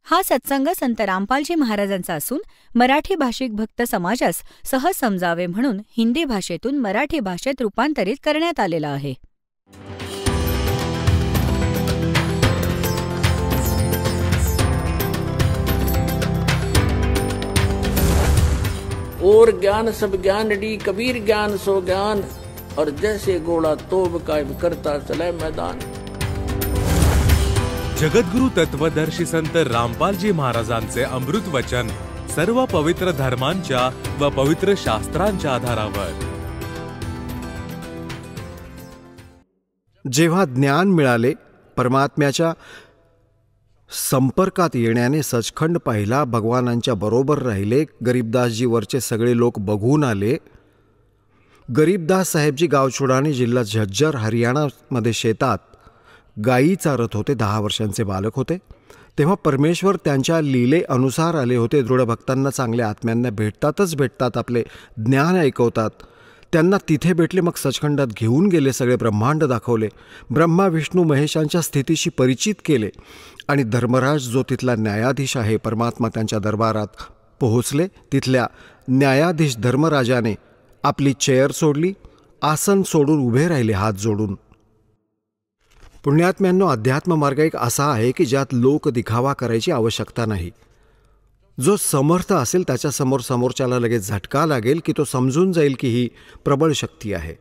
हा सत्संग संत रामपालजी महाराजांचा असून मराठी भाषिक भक्त समाजास सहज समजावे म्हणून हिंदी भाषेतून मराठी भाषेत रूपांतरित करण्यात आलेला आहे. और ज्ञान सब ज्ञान डी कबीर ज्ञान सो ज्ञान और जैसे घोड़ा तोब कायम करता चले मैदान. जगद्गुरु तत्वदर्शी संत रामपालजी महाराजांचे अमृत वचन सर्व पवित्र धर्मांच्या व पवित्र शास्त्रांच्या आधारावर. जेव्हा ज्ञान मिळाले, परमात्म्याच्या संपर्कात येण्याने सचखंड पाहिला, भगवानांच्या बरोबर राहिले. गरीबदासजीवरचे सगळे लोक बघून आले. गरीबदास साहेबजी गावछोडाने जिल्हा झज्जर हरियाणामध्ये शेतात गायी चारत होते. 10 वर्षांचे बालक होते. तेव्हा परमेश्वर त्यांच्या लीले अनुसार आले होते. दृढ भक्तांना, चांगल्या आत्म्यांना भेटतात, आपले ज्ञान ऐकवतात. त्यांना तिथे भेटले. मग सचखंडात घेऊन गेले. सगळे ब्रह्मांड दाखवले. ब्रह्मा विष्णू महेशांच्या स्थितीशी परिचित केले. आणि धर्मराज जो तिथला न्यायाधीश आहे, परमात्मा त्यांच्या दरबारात पोहोचले. तिथल्या न्यायाधीश धर्मराजाने आपली चेअर सोडली, आसन सोडून उभे राहिले हात जोडून. पुण्यात्म्यांनो, अध्यात्म मार्ग एक असा आहे की ज्यात लोक दिखावा करायची आवश्यकता नाही. जो समर्थ असेल त्याच्यासमोर समोरच्याला लगेच झटका लागेल की तो समजून जाईल की ही प्रबळ शक्ती आहे.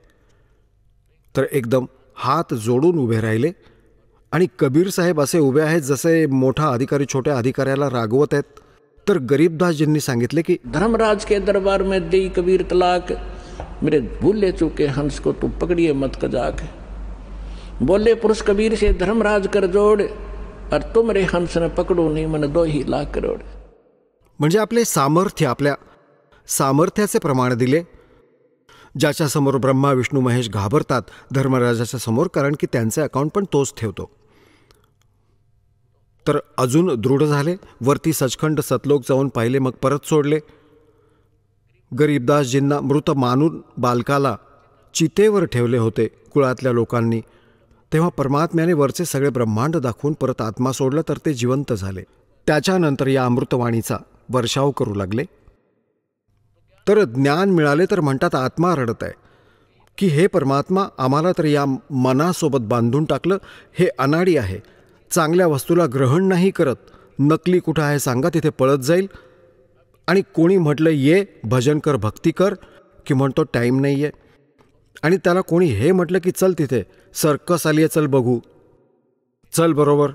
तर एकदम हात जोडून उभे राहिले. आणि कबीर साहेब असे उभे आहेत जसे मोठा अधिकारी छोट्या अधिकाऱ्याला रागवत आहेत. तर गरीबदासजींनी सांगितले की धर्मराज के दरबार में दे कबीर तलाक, मेरे भूले चुके हंस को तू पकड़िए मत कजाक. बोले पुरुष कबीर से धर्मराज कर जोड़, और तुम रे हंस न पकड़ो नहीं मन 2 लाख करोड़. म्हणजे आपले सामर्थ्य, आपल्या सामर्थ्याचे प्रमाण दिले. ज्याच्यासमोर ब्रह्मा विष्णू महेश घाबरतात धर्मराजाच्या समोर, कारण की त्यांचे अकाउंट पण तोच ठेवतो. तर अजून दृढ झाले. वरती सचखंड सतलोक जाऊन पाहिले, मग परत सोडले. गरीबदासजींना मृत मानून बालकाला चितेवर ठेवले होते कुळातल्या लोकांनी. तेव्हा परमात्म्याने वरचे सगळे ब्रह्मांड दाखवून परत आत्मा सोडला, तर ते जिवंत झाले. त्याच्यानंतर या अमृतवाणीचा वर्षाव करू लागले. तर ज्ञान मिळाले तर म्हणतात आत्मा रडत आहे की हे परमात्मा, आम्हाला तर या मनासोबत बांधून टाकलं. हे अनाडी आहे, चांगल्या वस्तूला ग्रहण नाही करत. नकली कुठं आहे सांगा, तिथे पळत जाईल. आणि कोणी म्हटलं ये भजन कर, भक्ती कर, की म्हणतो टाईम नाही आहे. आणि त्याला कोणी हे म्हटलं की चल तिथे सर्कस आली आहे, चल बघू, चल बरोबर.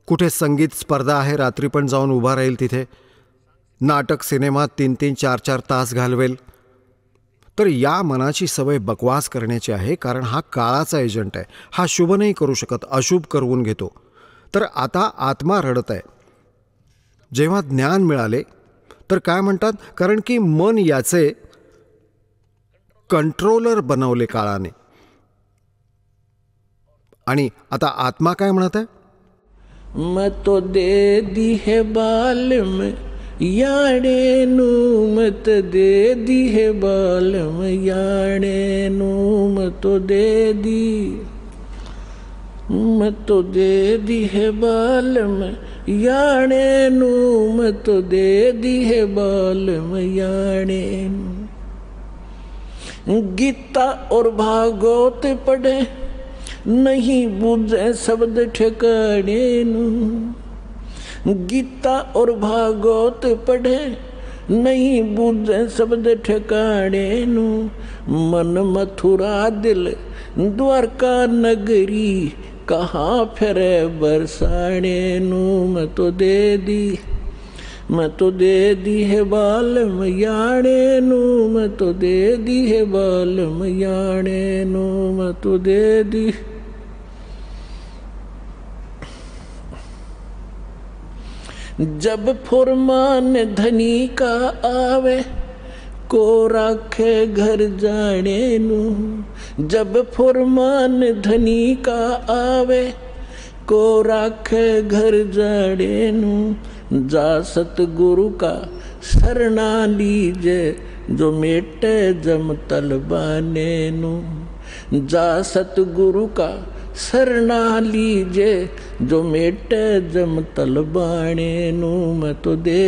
कुठे संगीत स्पर्धा आहे, रात्री पण जाऊन उभा राहील तिथे. नाटक सिनेमात 3-3, 4-4 तास घालवेल. तर या मनाची सवय बकवास करण्याची आहे, कारण हा काळाचा एजंट आहे. हा शुभ नाही करू शकत, अशुभ करवून घेतो. तर आता आत्मा रडत आहे. जेव्हा ज्ञान मिळाले तर काय म्हणतात, कारण की मन याचे कंट्रोलर बनवले काळाने. आणि आता आत्मा काय म्हणत आहे, मैं तो दे दी है बालम याणे नू, मत दे दी है बालम याणे नू, मत तो दे दी, मत तो दे दी है बालम याणे नू, मत तो दे दी है बालम याणे नू. गीता और भागवत पढ़े नहीं बुझे शब्द ठिकाने नू. गीता और भागवत पढ़े नहीं बुझे शब्द ठिकाने नू. मन मथुरा दिल द्वारका नगरी, कहाँ फिरे बरसाने नू. मैं तो दे दी, मैं तो दे दी है बालम याणे नू, मैं तो दे दी है बालम याणे नू, मैं तो दे दी. जब फुरमान धनी का आवे, को राखे घर जाने नू. जब फुरमान धनी का आवे, को राखे घर जाने नू. जा सतगुरु का शरणा लीजे, जो मेटे जम तलबाने नू. जा सतगुरु का सरना लीजे जो मेटे जम तलबाने नू मैं तो दे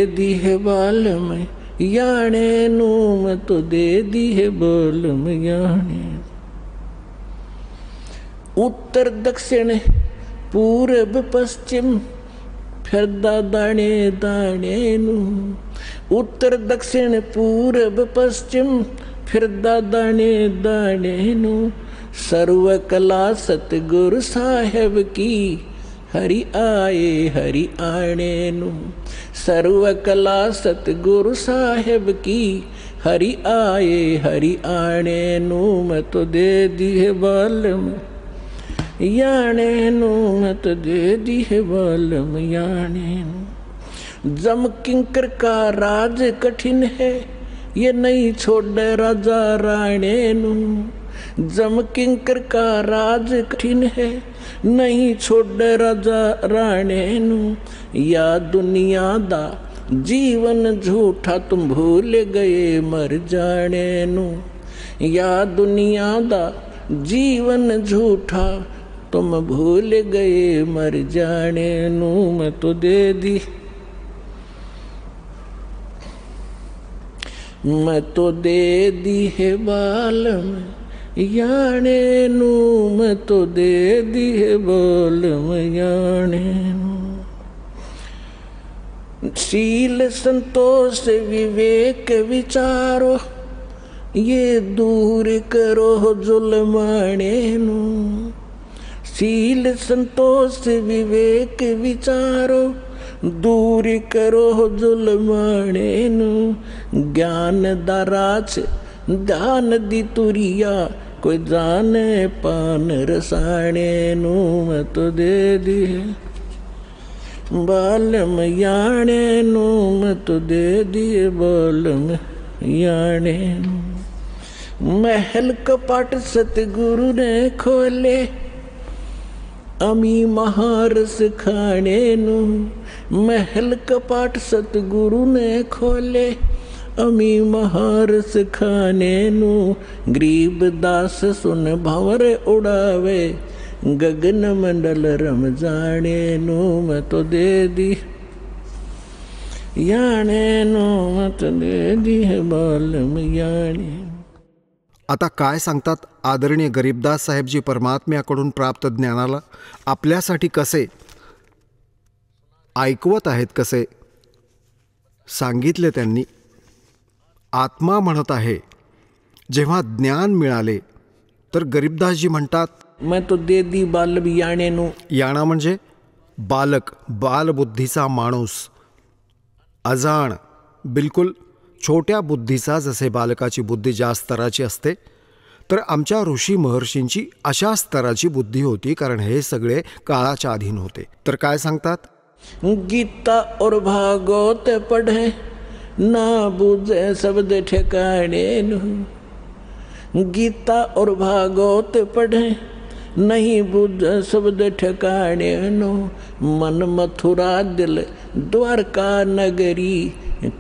दी है बाल में याने नू मैं तो दे दी है बाल में याने। उत्तर दक्षिण पूरब पश्चिम फिरदा दाणे दाणे नू। उत्तर दक्षिण पूरब पश्चिम फिरदा दाणे दाणे नू। सर्व कला सतगुरु साहेब की हरि आणे नू। सर्व कला सतगुरु साहेब की हरि आणे नू मैं तो दे दी है बालम याने नू मैं तो दे दी है बालम याने नू। जम किंकर का राज कठिन है ये नहीं छोड़ राजा राणे नू। जम किंकर का राज कठिन है नहीं छोड़ राजा राणे नू। या दुनिया दा जीवन झूठा तुम भूल गए मर जाने नू। या दुनिया दा जीवन झूठा तुम भूल गए मर जाने नू मैं तो दे दी है बालम याने नू मैं तो दे दी है बालम याने नू। शील संतोष विवेक विचारो ये दूर करो जुल्माने नू। शील संतोष विवेक विचारो दूर करो जुल्माने नू। ज्ञान दाराच ध्यान दी तुरिया कोई जाने पान रसाने नू मैं तो दे दी बालम याने नू मैं तो दे दी बालम याने नू। महल कपाट सतगुरु ने खोले अमी महारस खाने नू। महल कपाट सतगुरु ने खोले अमी महारस खाने नू। गरीब दास सुन भंवर उड़ावे गगन मंडल रम जाने नू मैं तो दे दी याने नू मैं तो दे दी है बालम याने। आता काय सांगतात आदरणीय गरीबदास साहेबजी परमात्म्याकडून प्राप्त ज्ञानाला आपल्यासाठी कसे ऐकवत आहेत, कसे सांगितले त्यांनी. आत्मा म्हणत आहे जेव्हा ज्ञान मिळाले तर गरीबदासजी म्हणतात मैं तो दे दी बाल याणे नो. याणा म्हणजे बालक, बालबुद्धीचा माणूस, अजाण, बिलकुल छोट्या बुद्धीचा. जसे बालकाची बुद्धी ज्या स्तराची असते तर आमच्या ऋषी महर्षींची अशा स्तराची बुद्धी होती, कारण हे सगळे काळाच्या अधीन होते. तर काय सांगतात, गीता और भागवत पढ़े ना बुझे शब्द ठिकाने नु. गीता और भागवत पढ़े नहीं बुझे शब्द ठिकाने नु. मन मथुरा दिल द्वारका नगरी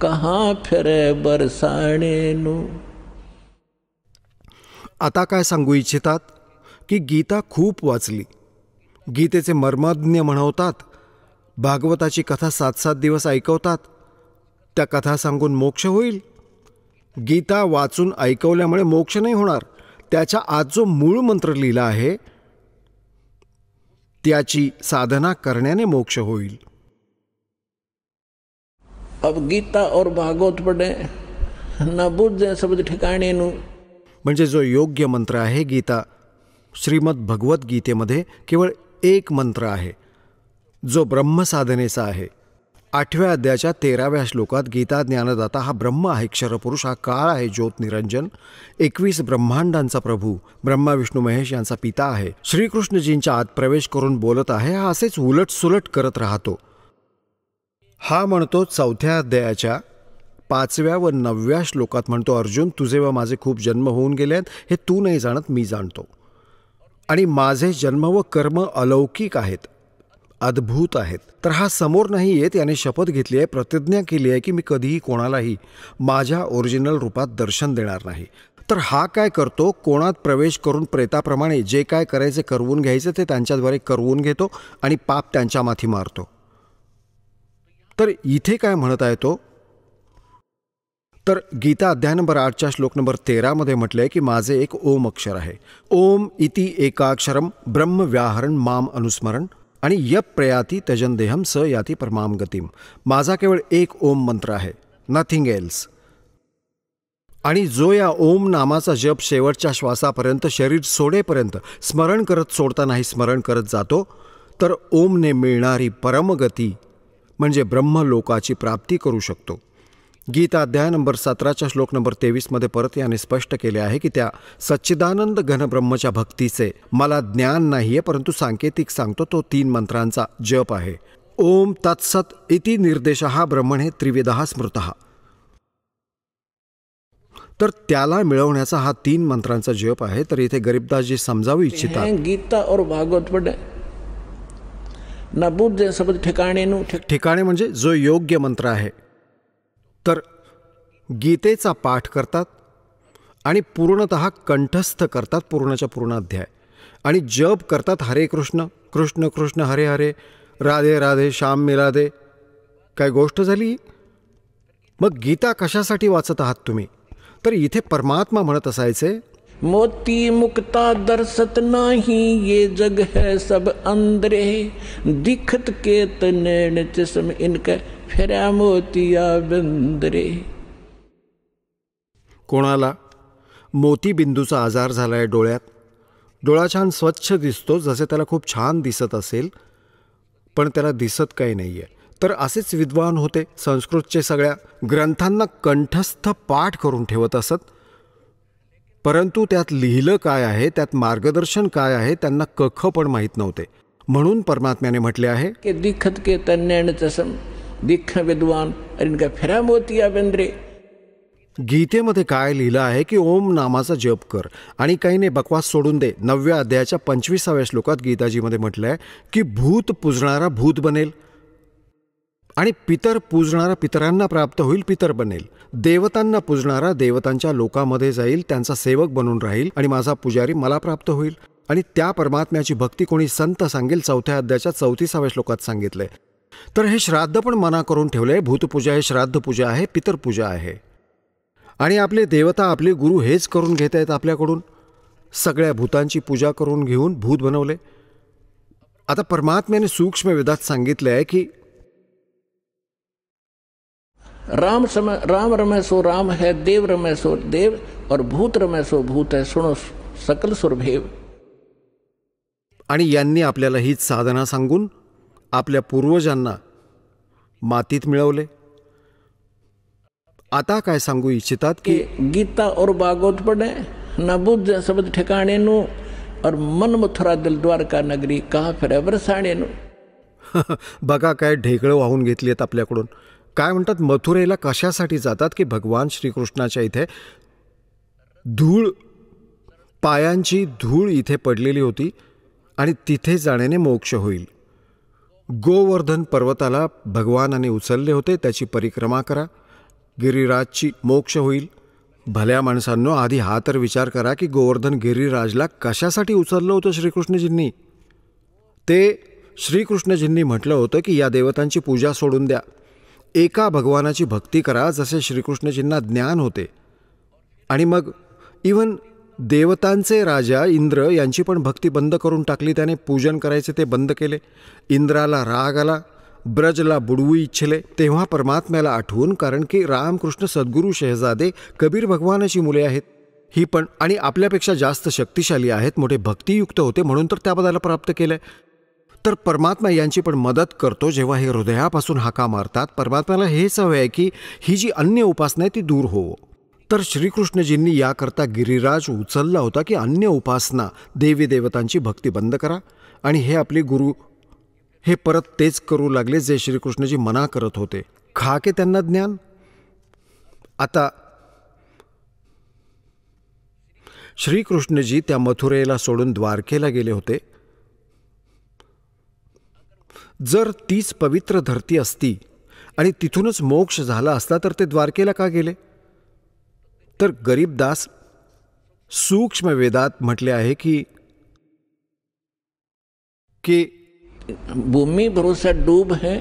कहाँ फिरे बरसाने नु. आता काय सांगू इच्छितात की गीता खूप वाचली, गीतेचे मर्मज्ञ म्हणवतात, भागवताची कथा 7-7 दिवस ऐकवतात, त्या कथा सांगून मोक्ष होईल. गीता वाचून ऐकवल्यामुळे मोक्ष नाही होणार. त्याच्या आत जो मूळ मंत्र लिहिला आहे त्याची साधना करण्याने मोक्ष होईल. अब गीता और भागवत पढ़े ना बुझे शब्द ठिकाणे नु. म्हणजे जो योग्य मंत्र आहे गीता, श्रीमद भगवत गीतेमध्ये केवळ एक मंत्र आहे जो ब्रह्मसाधनेचा आहे. 8व्या अध्यायाच्या 13व्या श्लोकात गीता ज्ञानदाता हा ब्रह्म आहे, क्षरपुरुष हा काळ आहे, ज्योत निरंजन, 21 ब्रह्मांडांचा प्रभू, ब्रह्मा विष्णू महेश यांचा पिता आहे, श्रीकृष्णजींच्या आत प्रवेश करून बोलत आहे. हा असेच उलट सुलट करत राहतो. हा म्हणतो 4थ्या अध्यायाच्या 5व्या व 9व्या श्लोकात म्हणतो, अर्जुन तुझे व माझे खूप जन्म होऊन गेले आहेत, हे तू नाही जाणत, मी जाणतो. आणि माझे जन्म व कर्म अलौकिक आहेत, अद्भुत आहेत. तर हा समोर नाही येत. याने शपथ घेतली आहे, प्रतिज्ञा केली आहे की मी कधीही कोणालाही माझ्या ओरिजिनल रूपात दर्शन देणार नाही. तर हा काय करतो, कोणात प्रवेश करून प्रेताप्रमाणे जे काय करायचे करवून घ्यायचे ते त्यांच्याद्वारे करवून घेतो आणि पाप त्यांच्या माथी मारतो. तर इथे काय म्हणत आहे तो, तर गीता अध्याय नंबर 8च्या श्लोक नंबर 13 मध्ये म्हटलंय की माझे एक ओम अक्षर आहे. ओम इति एकाक्षरम ब्रह्म व्याहरण माम अनुस्मरण आणि यप प्रयाती त्यजन देहम स याती परमाम गतीम. माझा केवळ एक ओम मंत्र आहे, नथिंग एल्स. आणि जो या ओम नामाचा जप शेवटच्या श्वासापर्यंत, शरीर सोडेपर्यंत स्मरण करत सोडता नाही स्मरण करत जातो, तर ओमने मिळणारी परमगती म्हणजे ब्रह्मलोकाची प्राप्ती करू शकतो. गीता अध्याय नंबर 17च्या श्लोक नंबर 23 मध्ये परत याने स्पष्ट केले आहे की त्या सच्चिदानंद घनब्रह्मच्या भक्तीचे मला ज्ञान नाहीये, परंतु सांकेतिक सांगतो तो 3 मंत्रांचा जप आहे. ओम तत्सत इति निर्देशः ब्रह्मणे त्रिविधः स्मृतः. तर त्याला मिळवण्याचा हा 3 मंत्रांचा जप आहे. तर इथे गरीबदासजी समजावू इच्छितात, गीता और भागवत पढ़े न बुद्ध शब्द ठिकाणे म्हणजे जो योग्य मंत्र आहे. तर गीतेचा पाठ करतात आणि पूर्णतः कंठस्थ करतात पूर्णच्या पूर्ण अध्याय, आणि जप करतात हरे कृष्ण कृष्ण कृष्ण हरे हरे, राधे राधे श्याम मिलादे. काय गोष्ट झाली. मग गीता कशासाठी वाचत आहात तुम्ही? तर इथे परमात्मा म्हणत असायचे, मोती मुक्ता दर्शत नाही ये जग है सब अंदरे, दिखत के तनैन चश्म इनका फेरा मोतिया बंदरे. कोणाला मोतीबिंदूचा आजार झालाय डोळ्यात, डोळा छान स्वच्छ दिसतो जसे त्याला खूप छान दिसत असेल, पण त्याला दिसत काही नाहीये. तर असेच विद्वान होते, संस्कृतचे सगळ्या ग्रंथांना कंठस्थ पाठ करून ठेवत असत, परंतु त्यात लिहिलं काय आहे, त्यात मार्गदर्शन काय आहे त्यांना कख पण माहीत नव्हते. म्हणून परमात्म्याने म्हटले आहे की दिखत के तन्नैन चश्म दिख विद्वान इनका फेरा मोतिया बंदरे. गीतेमध्ये काय लिहिलं आहे की ओम नामाचा जप कर आणि काही नाही बकवास सोडून दे. 9व्या अध्यायाच्या 25व्या श्लोकात गीताजीमध्ये म्हटलंय की भूत पूजणारा भूत बनेल आणि पितर पूजणारा पितरांना प्राप्त होईल, पितर बनेल. देवतांना पूजणारा देवतांच्या लोकामध्ये जाईल, त्यांचा सेवक बनून राहील आणि माझा पुजारी मला प्राप्त होईल. आणि त्या परमात्म्याची भक्ती कोणी संत सांगेल 4व्या अध्यायाच्या 34व्या श्लोकात सांगितलंय. तर हे श्राद्ध पण मना करून ठेवलंय. भूतपूजा हे श्राद्ध पूजा आहे, पितरपूजा आहे. आणि आपले देवता आपले गुरु हेच करून घेत आहेत आपल्याकडून, सगळ्या भूतांची पूजा करून घेऊन भूत बनवले. आता परमात्म्याने सूक्ष्म वेदात सांगितलं आहे की राम रमय सो राम है, देव रमय सो देव, और भूत रमय सो भूत है, सुनो सकल सुरभेव. आणि यांनी आपल्याला हीच साधना सांगून आपल्या पूर्वजांना मातीत मिळवले. आता काय सांगू इच्छितात की गीता और भागवत पढ़े न बुद्ध शब्द ठिकाणे नु, और मन मथुरा दिल द्वारका नगरी कहा फिर बरसाणे नु. बघा काय ढेकळं वाहून घेतली आहेत आपल्याकडून. काय म्हणतात, मथुरेला कशासाठी जातात की भगवान श्रीकृष्णाच्या इथे धूळ, पायांची धूळ इथे पडलेली होती आणि तिथे जाण्याने मोक्ष होईल. गोवर्धन पर्वताला भगवानाने उचलले होते, त्याची परिक्रमा करा, गिरिराजची मोक्ष होईल. भल्या माणसांनो, आधी हा तर विचार करा की गोवर्धन गिरिराजला कशासाठी उचललं होतं श्रीकृष्णजींनी. ते श्रीकृष्णजींनी म्हटलं होतं की या देवतांची पूजा सोडून द्या, एका भगवानाची भक्ती करा, जसे श्रीकृष्णजींना ज्ञान होते. आणि मग इवन देवतांचे राजा इंद्र यांची पण भक्ती बंद करून टाकली, त्याने पूजन करायचे ते बंद केले. इंद्राला राग आला, ब्रजला बुडवू इच्छिले. तेव्हा परमात्म्याला आठवून, कारण की रामकृष्ण सद्गुरू शहजादे कबीर भगवानाची मुले आहेत, ही पण आणि आपल्यापेक्षा जास्त शक्तिशाली आहेत, मोठे भक्तियुक्त होते, म्हणून तर त्या पदाला प्राप्त केलंय. तर परमात्मा यांची पण मदत करतो जेव्हा हे हृदयापासून हाका मारतात. परमात्म्याला हेच हवं आहे की ही जी अन्य उपासना आहे ती दूर हो. तर श्रीकृष्णजींनी याकरता गिरिराज उचलला होता की अन्य उपासना, देवी देवतांची भक्ती बंद करा. आणि हे आपले गुरु हे परत तेच करू लागले जे श्रीकृष्णजी मना करत होते. खाके त्यांना ज्ञान. आता श्रीकृष्णजी त्या मथुरेला सोडून द्वारकेला गेले होते. जर तीच पवित्र धरती असती आणि तिथूनच मोक्ष झाला असता तर ते द्वारकेला का गेले? तर गरीबदास सूक्ष्म वेदात म्हटले आहे की भूमि भरोसा डूब है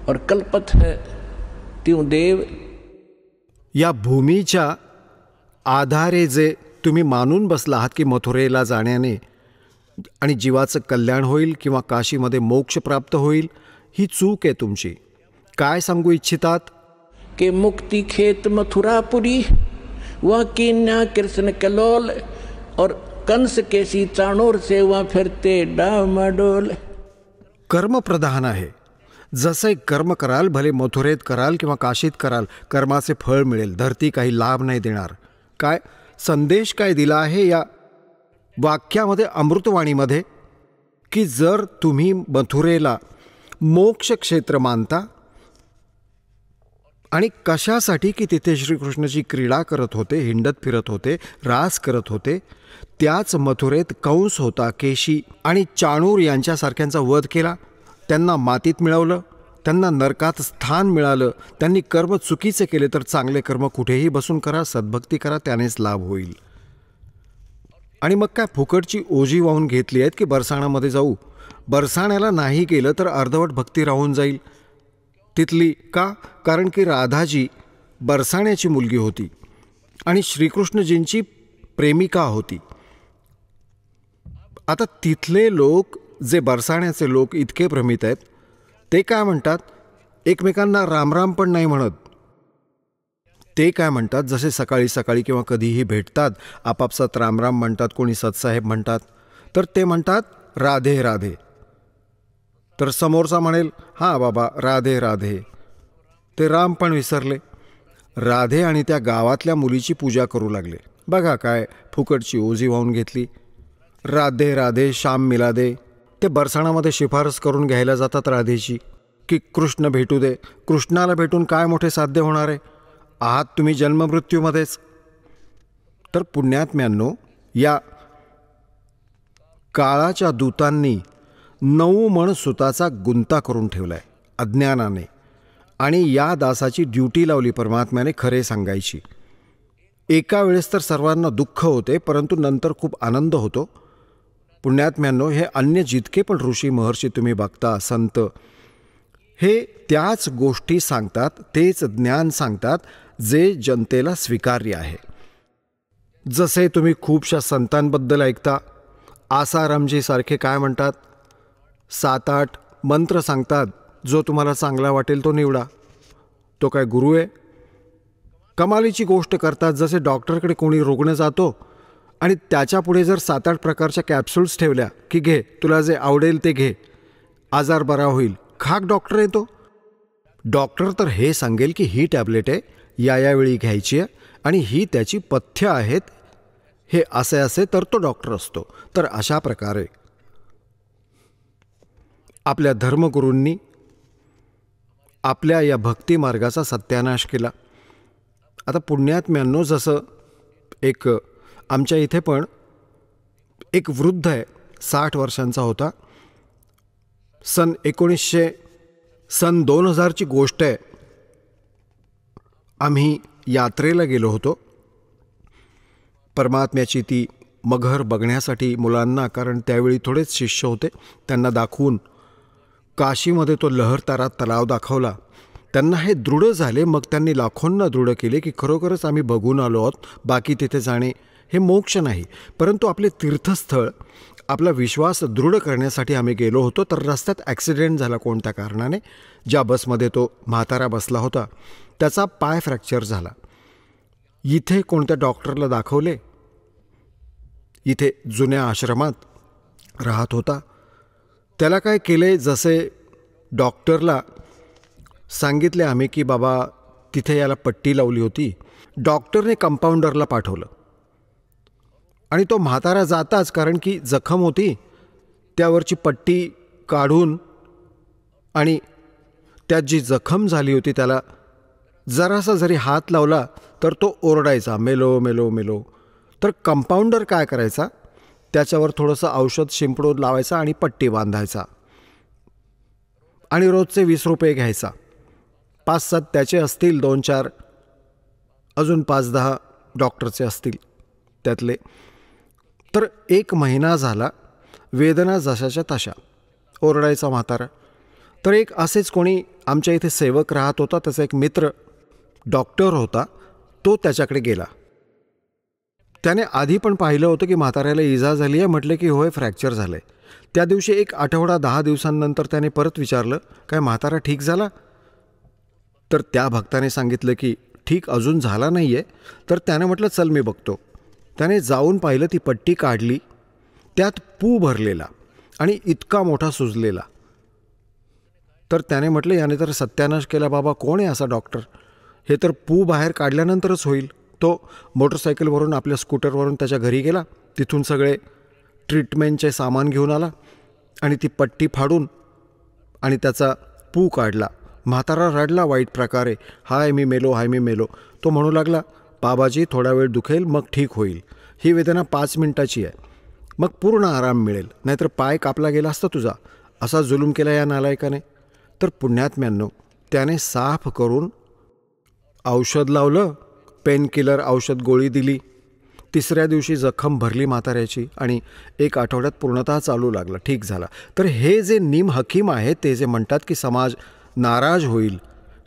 और कल्पत है त्यों देव. या भूमीच्या आधारे जे तुम्ही मानून बसला आहात की मथुरेला जाण्याने आणि जीवाचं कल्याण होईल किंवा काशीमध्ये मोक्ष प्राप्त होईल, ही चूक आहे तुमची. काय सांगू इच्छितात? के मुक्ति खेत मथुरापुरी वह कीन्या कृष्ण कलोल और कंस केसी चाणोर से वह फिरते डामाडोल. कर्मप्रधान आहे. जसे कर्म कराल, भले मथुरेत कराल किंवा काशीत कराल, कर्माचे फळ मिळेल. धरती काही लाभ नाही देणार. काय संदेश काय दिला आहे या वाक्यामध्ये, अमृतवाणीमध्ये, की जर तुम्ही मथुरेला मोक्ष क्षेत्र मानता आणि कशासाठी की तिथे श्रीकृष्णाची क्रीडा करत होते, हिंडत फिरत होते, रास करत होते, त्याच मथुरेत कंस होता, केशी आणि चाणूर यांच्यासारख्यांचा वध केला, त्यांना मातीत मिळवलं, त्यांना नरकात स्थान मिळालं. त्यांनी कर्म चुकीचे केले तर चांगले कर्म कुठेही बसून करा, सद्भक्ती करा, त्यानेच लाभ होईल. आणि मग काय फुकटची ओझी वाहून घेतली आहेत की बरसाण्यामध्ये जाऊ? बरसाण्याला नाही गेलं तर अर्धवट भक्ती राहून जाईल तिथली. का? कारण की राधाजी बरसाण्याची मुलगी होती आणि श्रीकृष्णजींची प्रेमिका होती. आता तिथले लोक, जे बरसाण्याचे लोक इतके भ्रमित आहेत, ते काय म्हणतात? एकमेकांना रामराम पण नाही म्हणत. ते काय म्हणतात? जसे सकाळी सकाळी किंवा कधीही भेटतात, आपापसात रामराम म्हणतात, कोणी सतसाहेब म्हणतात, तर ते म्हणतात राधे राधे. तर समोरचा म्हणेल हां बाबा राधे राधे. ते राम पण विसरले, राधे आणि त्या गावातल्या मुलीची पूजा करू लागले. बघा काय फुकटची ओझी वाहून घेतली. राधे राधे श्याम मिला दे. ते बरसाणामध्ये शिफारस करून घ्यायला जातात राधेची की कृष्ण भेटू दे. कृष्णाला भेटून काय मोठे साध्य होणार आहे? आहात तुम्ही जन्ममृत्यूमध्येच. तर पुण्यात्म्यांनो, या काळाच्या दूतांनी 9 मण सुताचा गुंता करून ठेवलाय अज्ञानाने, आणि या दासाची ड्युटी लावली परमात्म्याने खरे सांगायची. एका वेळेस तर सर्वांना दुःख होते, परंतु नंतर खूप आनंद होतो. पुण्यात्म्यांनो, हे अन्य जितके पण ऋषी महर्षी तुम्ही बघता, संत, हे त्याच गोष्टी सांगतात, तेच ज्ञान सांगतात जे जनतेला स्वीकार्य आहे. जसे तुम्ही खूपशा संतांबद्दल ऐकता, आसारामजी सारखे काय म्हणतात, 7-8 मंत्र सांगतात, जो तुम्हाला चांगला वाटेल तो निवडा. तो काय गुरु आहे? कमालीची गोष्ट करतात. जसे डॉक्टरकडे कोणी रुग्ण जातो आणि त्याच्यापुढे जर 7-8 प्रकारच्या कॅप्सूल्स ठेवल्या की घे, तुला जे आवडेल ते घे, आजार बरा होईल. खाक डॉक्टर आहे तो. डॉक्टर तर हे सांगेल की ही टॅबलेट आहे, या वेळी घ्यायची आहे आणि ही त्याची पथ्य आहेत, हे असे असे, तर तो डॉक्टर असतो. तर अशा प्रकारे आपल्या धर्मगुरूंनी आपल्या या भक्ती मार्गाचा सत्यानाश केला. आता पुण्यात्म्यांनो, जसं एक आमच्या इथे पण एक वृद्ध आहे, 60 वर्षांचा होता. सन 2000ची गोष्ट आहे. आम्ही यात्रेला गेलो होतो परमात्म्याची ती मघर बघण्यासाठी मुलांना, कारण त्यावेळी थोडेच शिष्य होते, त्यांना दाखवून काशीमध्ये तो लहरतारा तलाव दाखवला. त्यांना हे दृढ झाले. मग त्यांनी लाखोंना दृढ केले की खरोखरच आम्ही बघून आलो आहोत, बाकी तिथे जाणे हे मोक्ष नाही, परंतु आपले तीर्थस्थळ, आपला विश्वास दृढ करण्यासाठी आम्ही गेलो होतो. तर रस्त्यात ॲक्सिडेंट झाला कोणत्या कारणाने. ज्या बसमध्ये तो म्हातारा बसला होता त्याचा पाय फ्रॅक्चर झाला. इथे कोणत्या डॉक्टरला दाखवले, इथे जुन्या आश्रमात राहत होता. त्याला काय केले, जसे डॉक्टरला सांगितले आम्ही की बाबा तिथे याला पट्टी लावली होती, डॉक्टरने कंपाऊंडरला पाठवलं आणि तो म्हातारा जाताच, कारण की जखम होती, त्यावरची पट्टी काढून आणि त्यात जी जखम झाली होती त्याला जरासा जरी हात लावला तर तो ओरडायचा, मेलो मेलो मेलो. तर कंपाऊंडर काय करायचा, त्याच्यावर थोडंसं औषध शिंपडून लावायचा आणि पट्टी बांधायचा आणि रोजचे 20 रुपये घ्यायचा. 5-7 त्याचे असतील, 2-4 अजून 5-10 डॉक्टरचे असतील. त्यातले. तर 1 महिना झाला, वेदना जशाच्या तशा. ओरडायचा म्हातारा. तर एक असेच कोणी आमच्या इथे सेवक राहत होता, त्याचा एक मित्र डॉक्टर होता, तो त्याच्याकडे गेला. त्याने आधी पण पाहिलं होतं की म्हाताऱ्याला इजा झाली आहे. म्हटलं की होय, फ्रॅक्चर झालं आहे. त्या दिवशी 1 आठवडा 10 दिवसांनंतर त्याने परत विचारलं, काय म्हातारा ठीक झाला? तर त्या भक्ताने सांगितलं की ठीक अजून झाला नाही आहे. तर त्याने म्हटलं चल मी बघतो. त्याने जाऊन पाहिलं, ती पट्टी काढली, त्यात पू भरलेला आणि इतका मोठा सुजलेला. तर त्याने म्हटलं याने तर सत्यानाश केला बाबा, कोण आहे असा डॉक्टर? हे तर पू बाहेर काढल्यानंतरच होईल. तो मोटरसायकलवरून आपल्या स्कूटरवरून त्याच्या घरी गेला, तिथून सगळे ट्रीटमेंटचे सामान घेऊन आला आणि ती पट्टी फाडून आणि त्याचा पू काढला. म्हातारा रडला वाईट प्रकारे, हाय मी मेलो, हाय मी मेलो. तो म्हणू लागला, बाबाजी थोडा वेळ दुखेल मग ठीक होईल. ही वेदना 5 मिनिटाची आहे, मग पूर्ण आराम मिळेल, नाहीतर पाय कापला गेला असता तुझा. असा जुलूम केला या नालायकाने. तर पुण्यात्म्यांनो, त्याने साफ करून औषध लावलं, पेनकिलर औषध गोळी दिली. 3ऱ्या दिवशी जखम भरली म्हाताऱ्याची आणि 1 आठवड्यात पूर्णतः चालू लागला, ठीक झाला. तर हे जे नीम हकीम आहेत, ते जे म्हणतात की समाज नाराज होईल,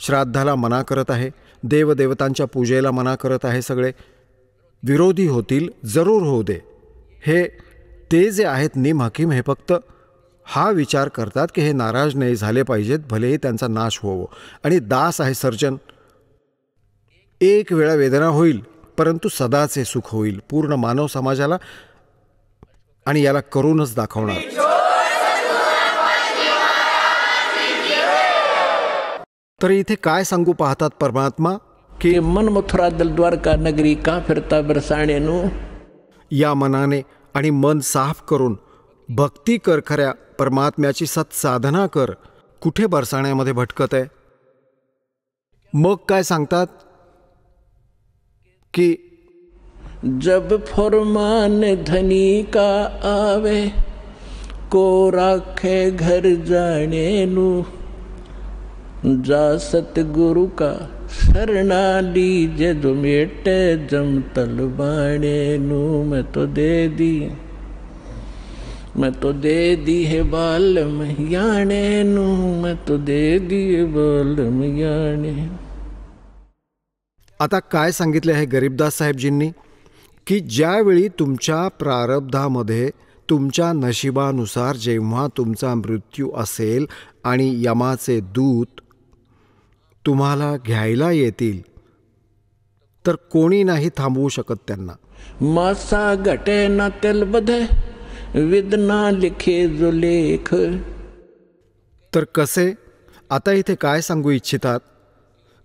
श्राद्धाला मना करत आहे, देवदेवतांच्या पूजेला मना करत आहे, सगळे विरोधी होतील, जरूर होऊ दे. हे ते जे आहेत नीम हकीम, हे फक्त हा विचार करतात की हे नाराज नाही झाले पाहिजेत, भलेही त्यांचा नाश होवो. आणि दास आहे सर्जन, 1 वेळा वेदना होईल परंतु सदाचे सुख होईल पूर्ण मानव समाजाला, आणि याला करूनच दाखवणार. तर इथे काय सांगू पाहतात परमात्मा की मन मथुरा दिल द्वारका नगरी का फिरता बरसाणेनु. या मनाने आणि मन साफ करून भक्ती कर, खऱ्या परमात्म्याची सत्साधना कर. कुठे बरसाण्यामध्ये भटकत आहे? मग काय सांगतात की जब फरमान धनी का आवे को राखे घर जानेनु. जा सतगुरु का शरणा लीजे जो मेटे जम तलबानेनु. मैं तो दे दी है बालम यानेनु. मैं तो दे दी है बालम याने. आता काय सांगितले आहे गरीबदास साहेबजींनी की ज्यावेळी तुमच्या प्रारब्धामध्ये तुमच्या नशिबानुसार जेव्हा तुमचा मृत्यू असेल आणि यमाचे दूत तुम्हाला घ्यायला येतील, तर कोणी नाही थांबवू शकत त्यांना. मासा घटे ना तेल बधे विदना लिखे जो लेख. तर कसे? आता इथे काय सांगू इच्छितात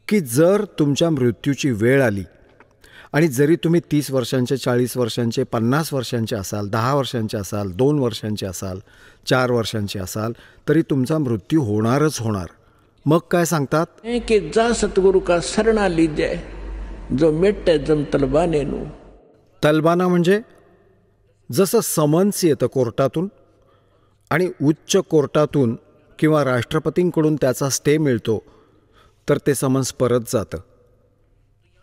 की जर तुमच्या मृत्यूची वेळ आली आणि जरी तुम्ही 30 वर्षांचे, 40 वर्षांचे, 50 वर्षांचे असाल, 10 वर्षांचे असाल, 2 वर्षांचे असाल, 4 वर्षांचे असाल, तरी तुमचा मृत्यू होणारच होणार. मग काय सांगतात कि जा सतगुरु का शरणा लीजे जो मेटे जम तलबानेनु. तलबाना म्हणजे जसं समन्स येतं कोर्टातून आणि उच्च कोर्टातून किंवा राष्ट्रपतींकडून त्याचा स्टे मिळतो, तर ते समन्स परत जातं.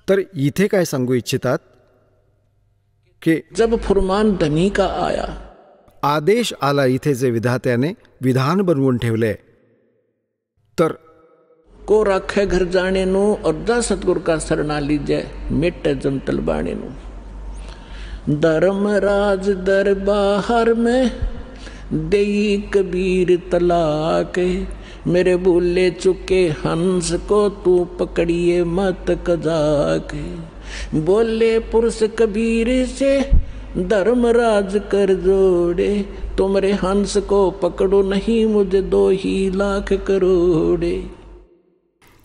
तर इथे काय सांगू इच्छितात की जब फुरमान धनी का आया, आदेश आला, इथे जे विधात्याने विधान बनवून ठेवले, तर को राखे घर जानेनु और जा सतगुरु का शरणा लीजे मेटे जम तलबानेनु. धर्मराज दरबार में देई कबीर तलाक. मेरे भूले चुके हंस को तू पकड़िए मत कजाक. बोले पुरुष कबीर से धर्मराज कर जोड़े. तुमरे हंस को पकड़ो नहीं मुझे 2 ही लाख करोड़े.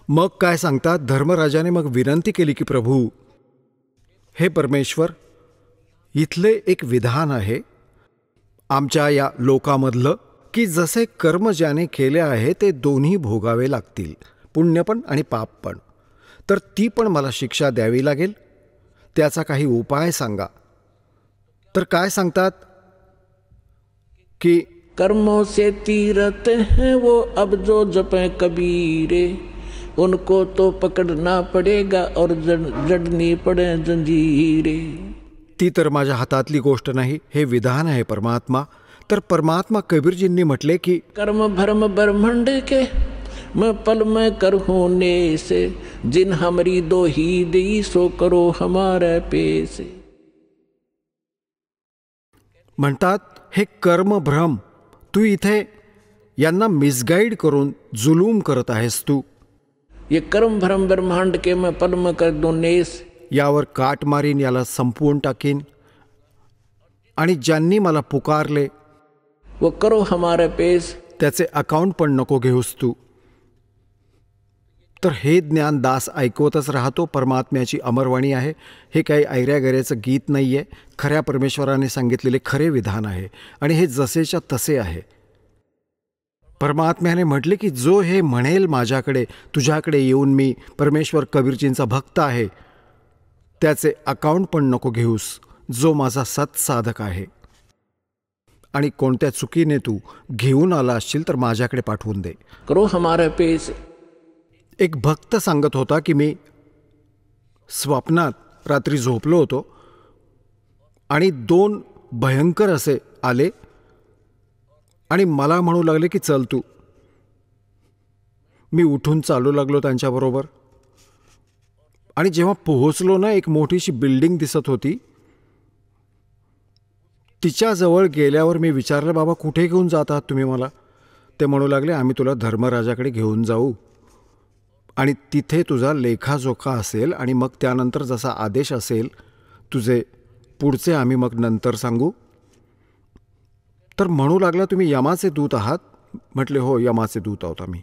मग काय सांगतात? धर्मराजाने मग विनंती केली की प्रभू, हे परमेश्वर, इथले एक विधान आहे आमच्या या लोकामधलं की जसे कर्म ज्याने केले आहे ते दोन्ही भोगावे लागतील, पुण्य पण आणि पाप पण. तर ती पण मला शिक्षा द्यावी लागेल, त्याचा काही उपाय सांगा. तर काय सांगतात की कर्मों से तीरथ हैं वो अब जो जपे कबीरे. उनको तो पकड़ना पड़ेगा और जड़नी पड़े जंजीरे. ती तर माझ्या हातातली गोष्ट नाही, हे विधान आहे परमात्मा. तर परमात्मा कबीरजींनी म्हटले की कर्म भरम ब्रह्मांड के मैं पल में कर होने से, जिन हमरी दो ही दी सो करो हमारे पेसे. म्हणतात, हे कर्म भ्रम, तू इथे यांना मिसगाईड करून जुलूम करत आहेस तू. ये कर्म भरम ब्रह्मांड के मैं पल में कर दो नेस. यावर काट मारीन, याला संपवून टाकीन. आणि ज्यांनी मला पुकारले वो करो हमारे पेस. त्याचे अकाउंट पण नको घेऊस तू. तर हे ज्ञान दास ऐकवतच राहतो. परमात्म्याची अमरवाणी आहे. हे काही ऐऱ्यागैऱ्याचं गीत नाही आहे. खऱ्या परमेश्वराने सांगितलेले खरे विधान आहे आणि हे जसेच्या तसे आहे. परमात्म्याने म्हटले की जो हे म्हणेल माझ्याकडे, तुझ्याकडे येऊन मी परमेश्वर कबीरजींचा भक्त आहे, त्याचे अकाउंट पण नको घेऊस, जो माझा सत्साधक आहे. आणि कोणत्या चुकीने तू घेऊन आला असशील तर माझ्याकडे पाठवून दे. करो हमारे पेस. एक भक्त सांगत होता की मी स्वप्नात रात्री झोपलो होतो आणि 2 भयंकर असे आले आणि मला म्हणू लागले की चल तू. मी उठून चालू लागलो त्यांच्याबरोबर आणि जेव्हा पोहोचलो ना, एक मोठीशी बिल्डिंग दिसत होती. तिच्याजवळ गेल्यावर मी विचारलं, बाबा कुठे घेऊन जात आहात तुम्ही मला? ते म्हणू लागले, आम्ही तुला धर्मराजाकडे घेऊन जाऊ आणि तिथे तुझा लेखाजोखा असेल आणि मग त्यानंतर जसा आदेश असेल तुझे पुढचे आम्ही मग नंतर सांगू. तर म्हणू लागला, तुम्ही यमाचे दूत आहात? म्हटले, हो, यमाचे दूत आहोत आम्ही.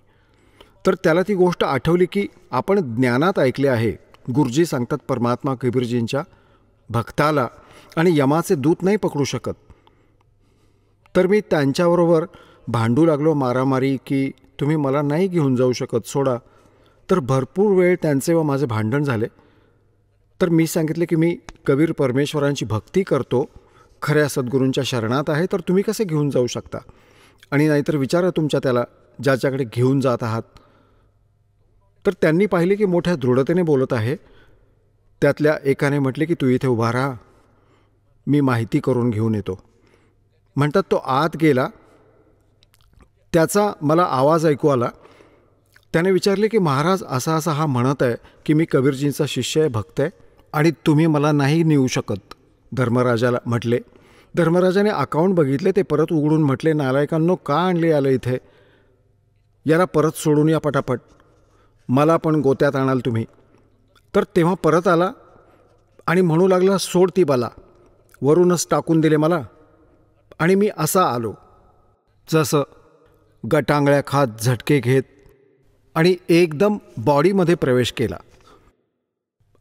तर त्याला ती गोष्ट आठवली की आपण ज्ञानात ऐकले आहे, गुरुजी सांगतात परमात्मा कबीरजींच्या भक्ताला आणि यमाचे दूत नाही पकडू शकत. तर मी त्यांच्याबरोबर भांडू लागलो, मारामारी, की तुम्ही मला नाही घेऊन जाऊ शकत, सोडा. तर भरपूर वेळ त्यांचे व माझे भांडण झाले. तर मी सांगितले की मी कबीर परमेश्वरांची भक्ती करतो, खऱ्या सद्गुरूंच्या शरणात आहे, तर तुम्ही कसे घेऊन जाऊ शकता? आणि नाहीतर विचारा तुमच्या त्याला ज्याच्याकडे घेऊन जात आहात. तर त्यांनी पाहिले की मोठ्या दृढतेने बोलत आहे. त्यातल्या एकाने म्हटले की तू इथे उभा राहा, मी माहिती करून घेऊन येतो. म्हणतात तो आत गेला. त्याचा मला आवाज ऐकू आला. त्याने विचारले की महाराज असा असा हा म्हणत आहे की मी कबीरजींचा शिष्य आहे, भक्त आहे आणि तुम्ही मला नाही नेऊ शकत. धर्मराजाला म्हटले. धर्मराजाने अकाउंट बघितले, ते परत उघडून म्हटले, नालायकांनो का आणले याला इथे? याला परत सोडून या पटापट, मला पण गोत्यात आणाल तुम्ही. तर तेव्हा परत आला आणि म्हणू लागला, सोड ती बाला. वरूनच टाकून दिले मला आणि मी असा आलो जसं गटांगळ्या खात झटके घेत आणि एकदम बॉडीमध्ये प्रवेश केला.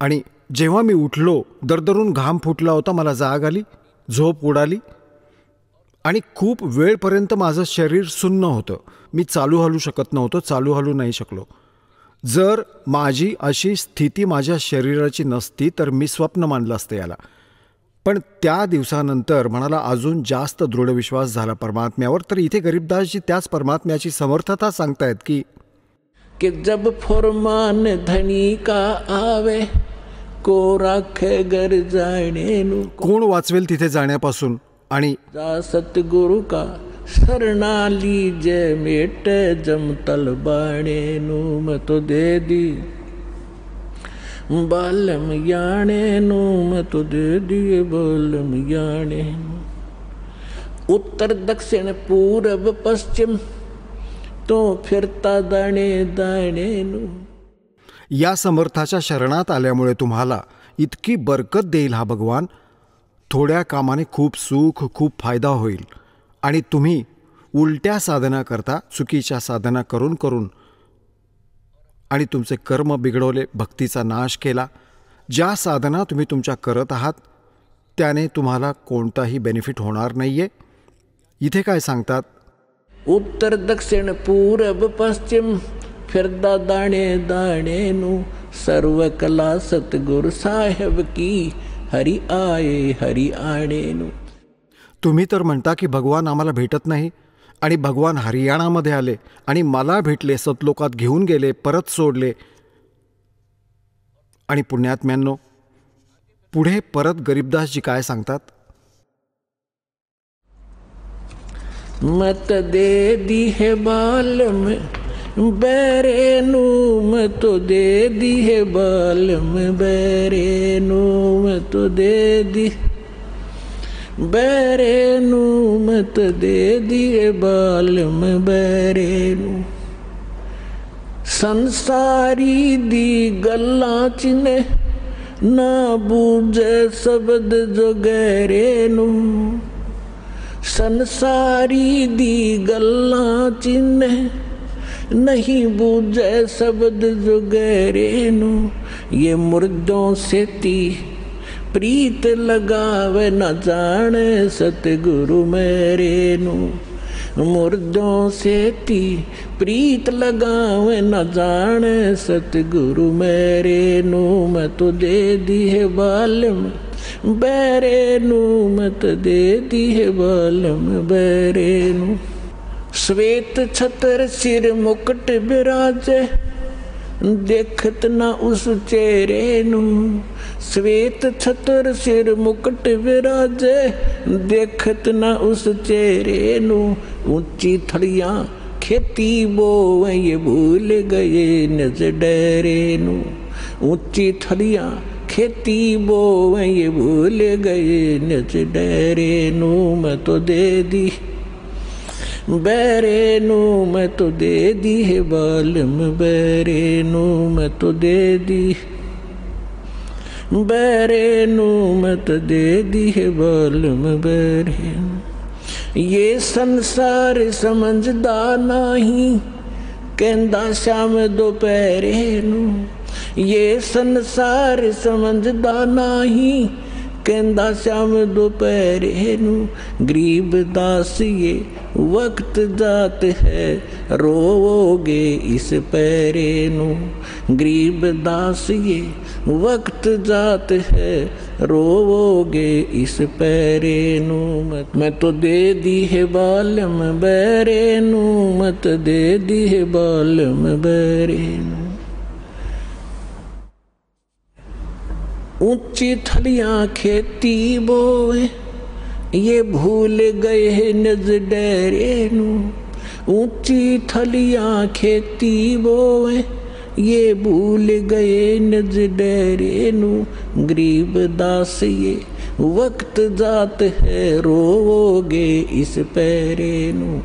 आणि जेव्हा मी उठलो, दरदरून घाम फुटला होता, मला जाग आली, झोप उडाली आणि खूप वेळपर्यंत माझं शरीर सुन्न होतं. मी चालू हलू शकत नव्हतो, चालू हलू नाही शकलो. जर माझी अशी स्थिती माझ्या शरीराची नसती तर मी स्वप्न मानलं असतं याला. पण त्या दिवसानंतर मनाला अजून जास्त दृढ विश्वास झाला परमात्म्यावर. तर इथे गरीबदासजी त्याच परमात्म्याची समर्थता सांगतायत की जब फरमान धनी का आवे को राखे घर जाणे. कोण वाचवेल तिथे जाण्यापासून? आणि जा सतगुरु का शरणा लीजे मेट जमतल बाणे नु मैं तो दे दी बालम याणे नु मैं तो दे दिए बालम याणे. उत्तर दक्षिण पूरब पश्चिम तो फिरता दाणे दाणे नु. या समर्थाच्या शरणात आल्यामुळे तुम्हाला इतकी बरकत देईल हा भगवान. थोड्या कामाने खूप सुख, खूप फायदा होईल आणि तुम्ही उलट्या साधना करता, चुकीच्या साधना करून करून आणि तुमचे कर्म बिघडवले, भक्तीचा नाश केला. ज्या साधना तुम्ही तुमच्या करत आहात त्याने तुम्हाला कोणताही बेनिफिट होणार नाही आहे. इथे काय सांगतात? उत्तर दक्षिण पूरब पश्चिम फिरदा दाणे दाणे नु. सर्व कला सतगुरु साहेब की हरि आये हरि आणे नु. तुम्ही तर म्हणता की भगवान आम्हाला भेटत नाही आणि भगवान हरियाणामध्ये आले आणि मला भेटले, सतलोकात घेऊन गेले, परत सोडले. आणि पुण्यात्म्यांनो, पुढे परत गरीबदासजी काय सांगतात? मत दे दी है बालम बैरेनू, मत दे दी है बालम बैरेनू, मत दे दी बैरेनू, मत दे दी है बालम बैरेनू। संसारी दी गल्लां चिने ना बूझे शब्द जो गहरे नू, संसारी दी गल्लां चिने नहीं बूझे शब्द जो गहरे नू। ये मुर्दों से ती प्रीत लगावे न जाने सतगुरु मेरे नू, मुर्दों से ती प्रीत लगावे न जाने सतगुरु मेरे नू। मैं तो दे दी है बालम बैरे नू, मत दे दी है बालम बैरे नू। श्वेत छतर सिर मुकुट बिराजे देखत न उस चेहरे नू, श्वेत छतर सिर मुकुट विराजे देखत न उस चेहरे नू। ऊंची थड़ियां खेती बोवे ये भूल गए नज डरे नू, ऊंची थड़ियां खेती बोवे ये भूल गए नज डरे नू। मैं तो दे दी बैरे नू, मैं तो दे दी है बालम बैरे नू, मैं तो दे दी बैरे नू, मैं तो दे दी है बालम बैरे नू। ये संसार समझदा नहीं कहंदा शाम दोपहरे नू, ये संसार समझदा नहीं कहंदा शाम दोपहरे नू। गरीब दास ये वक्त जात है रोओगे इस पैरे नू, गरीब दास ये वक्त जात है रोओगे इस पैरे नू। मैं तो दे दी है बालम बैरे नू, मत दे दी है बालम बैरे नू। ऊंची थलियां खेती बोए ये भूल गए हैं नज डरे नू, ऊंची थलियां खेती बोए ये भूल गए नज डरे नू। गरीब दास ये वक्त जात है रोओगे इस पैरे नू,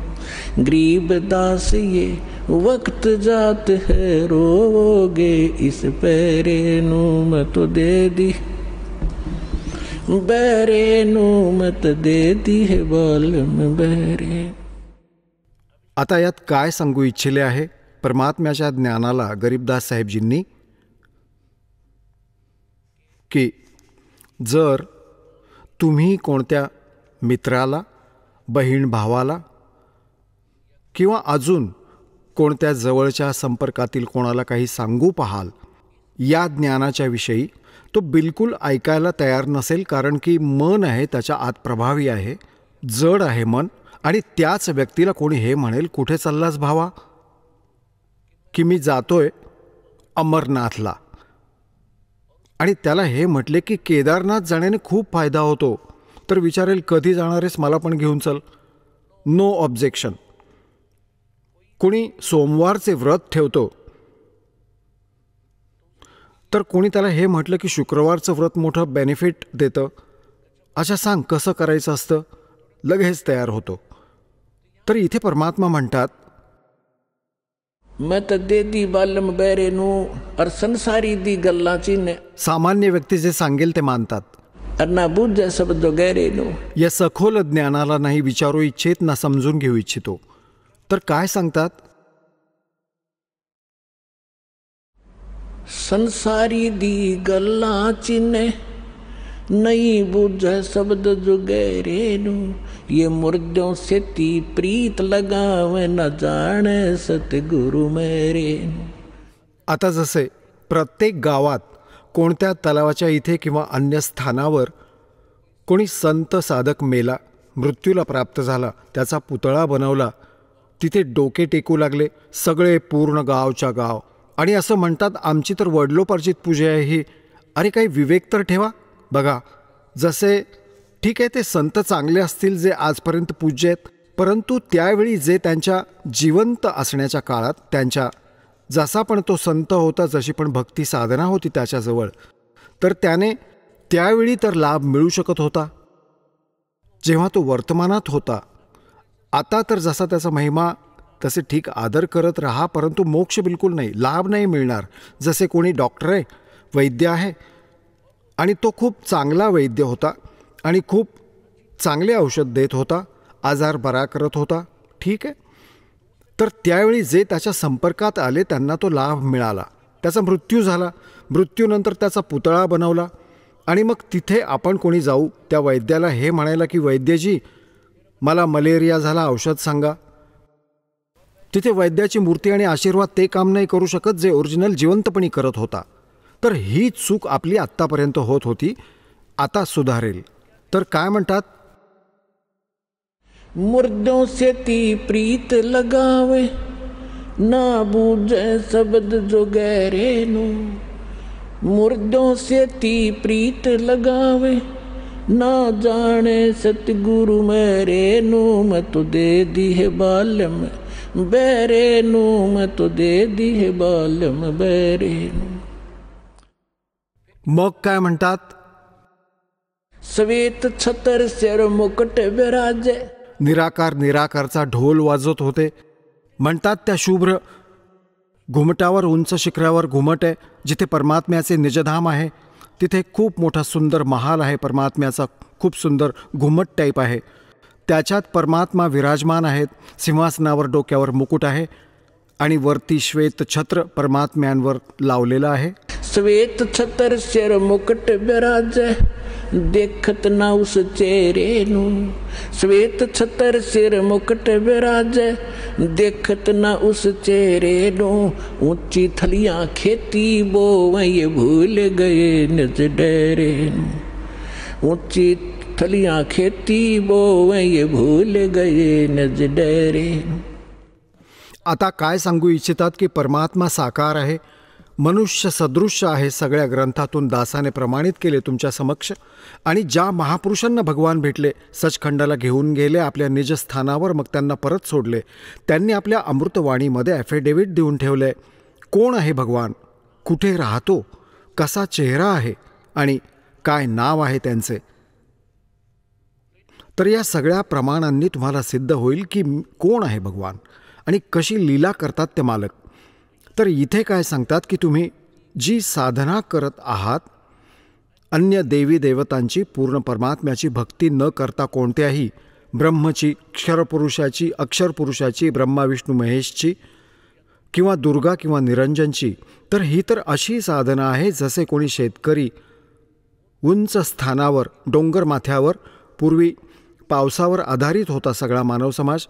गरीब दास ये वक्त जात है रोओगे इस पैरे नू। मैं तो दे दी बैरे नू, मत दे दी है बालम बैरे। आता यात काय सांगू इच्छिले आहे परमात्म्याच्या ज्ञानाला गरीबदास साहेबजींनी? की जर तुम्ही कोणत्या मित्राला, बहीण भावाला किंवा अजून कोणत्या जवळच्या संपर्कातील कोणाला काही सांगू पाहाल या ज्ञानाच्या विषयी, तो बिलकुल ऐकायला तयार नसेल, कारण की मन आहे त्याच्या आत प्रभावी आहे, जड आहे मन. आणि त्याच व्यक्तीला कोणी हे म्हणेल, कुठे चाललास भावा, की मी जातोय अमरनाथला, आणि त्याला हे म्हटले की केदारनाथ जाण्याने खूप फायदा होतो, तर विचारेल कधी जाणारेस, मला पण घेऊन चल. No objection. कोणी सोमवारचे व्रत ठेवतो, तर कोणी त्याला हे म्हटलं की शुक्रवारचं व्रत मोठं बेनिफिट देतं, अच्छा सांग कसं करायचं असतं, लगेच तयार होतो. तर इथे परमात्मा म्हणतात, मत दे दी बालम बैरे नू, और संसारी दी गल्लां चिने. सामान्य व्यक्ती जे सांगेल ते मानतात, ना बुझे शब्द गहरे नू. या सखोल ज्ञानाला नाही विचारू इच्छित, ना समजून घेऊ इच्छितो. तर काय सांगतात, संसारी दी गल्लां चिने नहीं बुझे शब्द जो गहरे नू. ये मुर्दों से ती प्रीत लगावे न जाने सतगुरु मेरे नू. आता जसे प्रत्येक गावात कोणत्या तलावाच्या इथे किंवा अन्य स्थानावर कोणी संत साधक मेला, मृत्यूला प्राप्त झाला, त्याचा पुतळा बनवला, तिथे डोके टेकू लागले सगळे पूर्ण गावच्या गाव, आणि असं म्हणतात आमची तर वडलोपार्जित पूजा आहे ही. अरे काही विवेक तर ठेवा. बघा, जसे ठीक आहे ते संत चांगले असतील जे आजपर्यंत पूज्य आहेत, परंतु त्यावेळी जे त्यांच्या जिवंत असण्याच्या काळात त्यांच्या जसा पण तो संत होता, जशी पण भक्ती साधना होती त्याच्याजवळ, तर त्याने त्यावेळी तर लाभ मिळू शकत होता जेव्हा तो वर्तमानात होता. आता तर जसा त्याचा महिमा तसे ठीक आदर करत राहा, परंतु मोक्ष बिलकुल नाही, लाभ नाही मिळणार. जसे कोणी डॉक्टर आहे, वैद्य आहे, आणि तो खूप चांगला वैद्य होता आणि खूप चांगले औषध देत होता, आजार बरा करत होता, ठीक आहे. तर त्यावेळी जे त्याच्या संपर्कात आले त्यांना तो लाभ मिळाला. त्याचा मृत्यू झाला, मृत्यूनंतर त्याचा पुतळा बनवला, आणि मग तिथे आपण कोणी जाऊ त्या वैद्याला हे म्हणायला की वैद्यजी मला मलेरिया झाला, औषध सांगा. तिथे वैद्याची मूर्ती आणि आशीर्वाद ते काम नाही करू शकत जे ओरिजिनल जिवंतपणी करत होता. तर ही चूक आपली आत्तापर्यंत होत होती, आता सुधारेल. तर काय म्हणतात, मुर्दों से ती प्रीत लगावे, ना बूझे शब्द जो गहरे नु. मुर्दों से ती प्रीत लगावे, ना जाने सतगुरु मेरे नु. मैं तो दे दी है बालम बेरे नु, मैं तो दे दी है बालम बेरे नु. मग काय म्हणतात, श्वेत छतर सिर मुकुट विराजे. निराकार निराकारचा ढोल वाजत होते. म्हणतात त्या शुभ्र घुमटावर, उंच शिखरावर घुमट आहे जिथे परमात्म्याचे निजधाम आहे. तिथे खूप मोठा सुंदर महाल आहे परमात्म्याचा, खूप सुंदर घुमट टाईप आहे. त्याच्यात परमात्मा विराजमान आहेत. सिंहासनावर डोक्यावर मुकुट आहे आणि वरती श्वेत छत्र परमात्म्यांवर लावलेलं आहे. श्वेत छतर सिर मुकुट विराजे, देखत ना उस चेहरे नु. श्वेत छतर सिर मुकुट विराजे, देखत ना उस चेहरे नु. ऊंची थलियां खेती बोवें ये भूल गए निज डेरे नु. ऊंची थलियां खेती बोवें ये भूल गए निज डेरे नु. आता काय सांगू इच्छितात की परमात्मा साकार आहे, मनुष्य सदृश्य आहे. सगळ्या ग्रंथातून दासाने प्रमाणित केले तुमच्या समक्ष. आणि ज्या महापुरुषांना भगवान भेटले, सचखंडाला घेऊन गेले आपल्या निजस्थानावर, मग त्यांना परत सोडले. त्यांनी आपल्या अमृतवाणीमध्ये ॲफिडेव्हिट देऊन ठेवले, कोण आहे भगवान, कुठे राहतो, कसा चेहरा आहे आणि काय नाव आहे त्यांचे. तर या सगळ्या प्रमाणांनी तुम्हाला सिद्ध होईल की कोण आहे भगवान आणि कशी लीला करतात ते मालक. तर इथे काय सांगतात की तुम्ही जी साधना करत आहात, अन्य देवी देवतांची, पूर्ण परमात्म्याची भक्ती न करता कोणत्याही ब्रह्मची, क्षरपुरुषाची, अक्षरपुरुषाची, ब्रह्मा विष्णू महेशची किंवा दुर्गा किंवा निरंजनची, तर ही तर अशी साधना आहे जसे कोणी शेतकरी उंच स्थानावर, डोंगर माथ्यावर, पूर्वी पावसावर आधारित होता सगळा मानव समाज,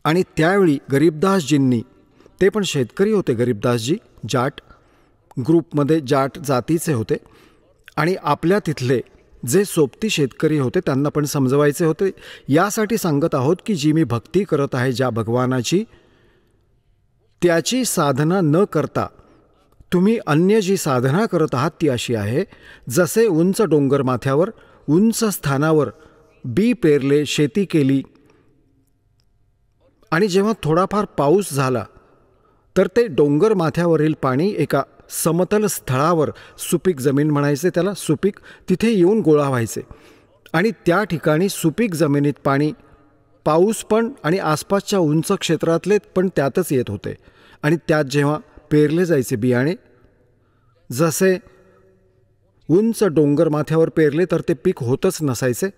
आणि त्यावेळी गरीबदासजींनी, ते पण शेतकरी होते गरीबदासजी, जाट ग्रुपमध्ये जाट जातीचे होते, आणि आपल्या तिथले जे सोबती शेतकरी होते त्यांना पण समजवायचे होते. यासाठी सांगत आहोत की जी मी भक्ती करत आहे ज्या भगवानाची, त्याची साधना न करता तुम्ही अन्य जी साधना करत आहात ती अशी आहे, जसे उंच डोंगर माथ्यावर, उंच स्थानावर बी पेरले, शेती केली, आणि जेव्हा थोडाफार पाऊस झाला तर ते डोंगर माथ्यावरील पाणी एका समतल स्थळावर, सुपीक जमीन म्हणायचे त्याला, सुपीक, तिथे येऊन गोळा व्हायचे. आणि त्या ठिकाणी सुपीक जमिनीत पाणी, पाऊस पण आणि आसपासच्या उंच क्षेत्रातले पण त्यातच येत होते. आणि त्यात जेव्हा पेरले जायचे बियाणे, जसे उंच डोंगर माथ्यावर पेरले तर ते पीक होतच नसायचे,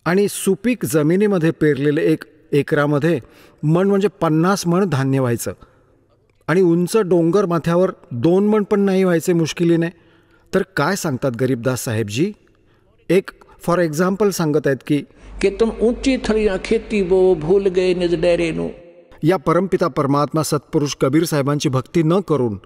आणि सुपीक जमिनीमध्ये पेरलेले 1 एकरामध्ये मण म्हणजे 50 मण धान्य व्हायचं, आणि उंच डोंगर माथ्यावर 2 मण पण नाही व्हायचे मुश्किलीने. तर काय सांगतात गरीबदास साहेबजी, एक फॉर एक्झाम्पल सांगत आहेत की तुम ऊंची थलियां खेती बो भूल गए निज डेरे नु. या परमपिता परमात्मा सत्पुरुष कबीर साहेबांची भक्ती न करून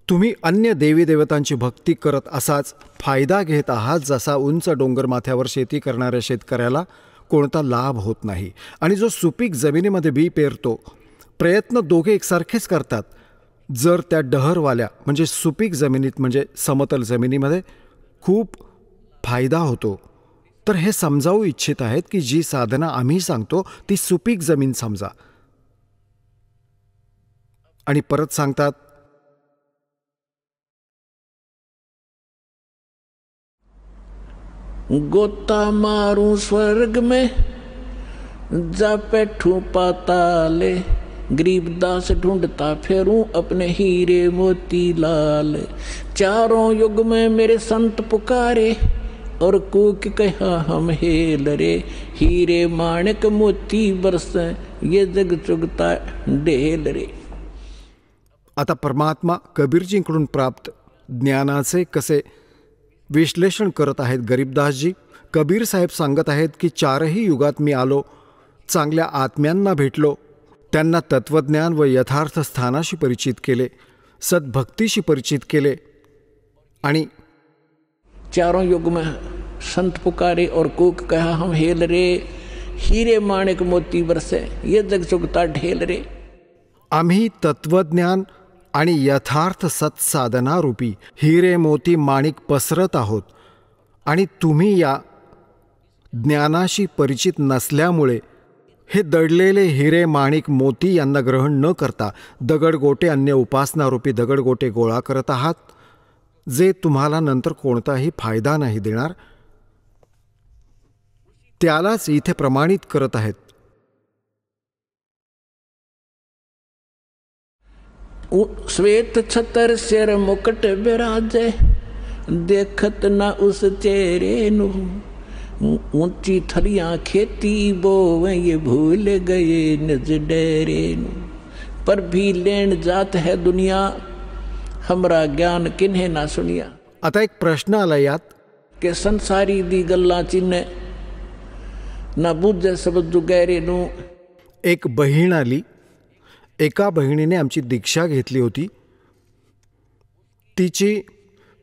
तुम्ही अन्य देवी देवतांची भक्ती करत असाच फायदा घेत आहात, जसा उंच डोंगर माथ्यावर शेती करणाऱ्या शेतकऱ्याला कोणता लाभ होत नाही. आणि जो सुपीक जमिनीमध्ये बी पेरतो, प्रयत्न दोघे एकसारखेच करतात. जर त्या डहरवाल्या म्हणजे सुपीक जमिनीत, म्हणजे समतल जमिनीमध्ये खूप फायदा होतो. तर हे समजावू इच्छित आहेत की जी साधना आम्ही सांगतो ती सुपीक जमीन समजा. आणि परत सांगतात, गोता मारूं स्वर्ग में जा बैठूं पाताले, गरीबदास ढूंढता फेरूं अपने हीरे मोती लाल। चारों युग में मेरे संत पुकारे और कूक कहा हम हेल रे, हीरे माणिक मोती बरसे ये जग चुगता ढेल रे. आता परमात्मा कबीरजींकडून प्राप्त ज्ञानाचे कसे विश्लेषण करत आहेत गरीबदासजी. कबीर साहेब सांगत आहेत की 4ही युगात मी आलो, चांगल्या आत्म्यांना भेटलो, त्यांना तत्वज्ञान व यथार्थ स्थानाशी परिचित केले, सद्भक्तीशी परिचित केले. आणि चारों युग में संत पुकारे और कूक कहा हम हेल रे, हीरे माणिक मोती बरसे ये जग चुगता ढेल रे. आम्ही तत्वज्ञान आणि यथार्थ सत्साधनारूपी हिरे मोती माणिक पसरत आहोत. आणि तुम्ही या ज्ञानाशी परिचित नसल्यामुळे हे दडलेले हिरे माणिक मोती यांना ग्रहण न करता दगडगोटे अन्य उपासनारूपी दगडगोटे गोळा करत आहात, जे तुम्हाला नंतर कोणताही फायदा नाही देणार. त्यालाच इथे प्रमाणित करत आहेत. श्वेत छतर सिर मुकुट बिराजे, देखत ना उस चेहरे नु, ऊंची थलियां खेती बोवे ये भूल गए निज डेरे नु. पर भी लेन जात है दुनिया, हमरा ज्ञान किन्हे ना सुनिया. आता एक प्रश्न आला यात के संसारी दी गल्ला चिन्ह ना बुझे सब जुगैरे नु. एक बहीण आली. एका बहिणीने आमची दीक्षा घेतली होती.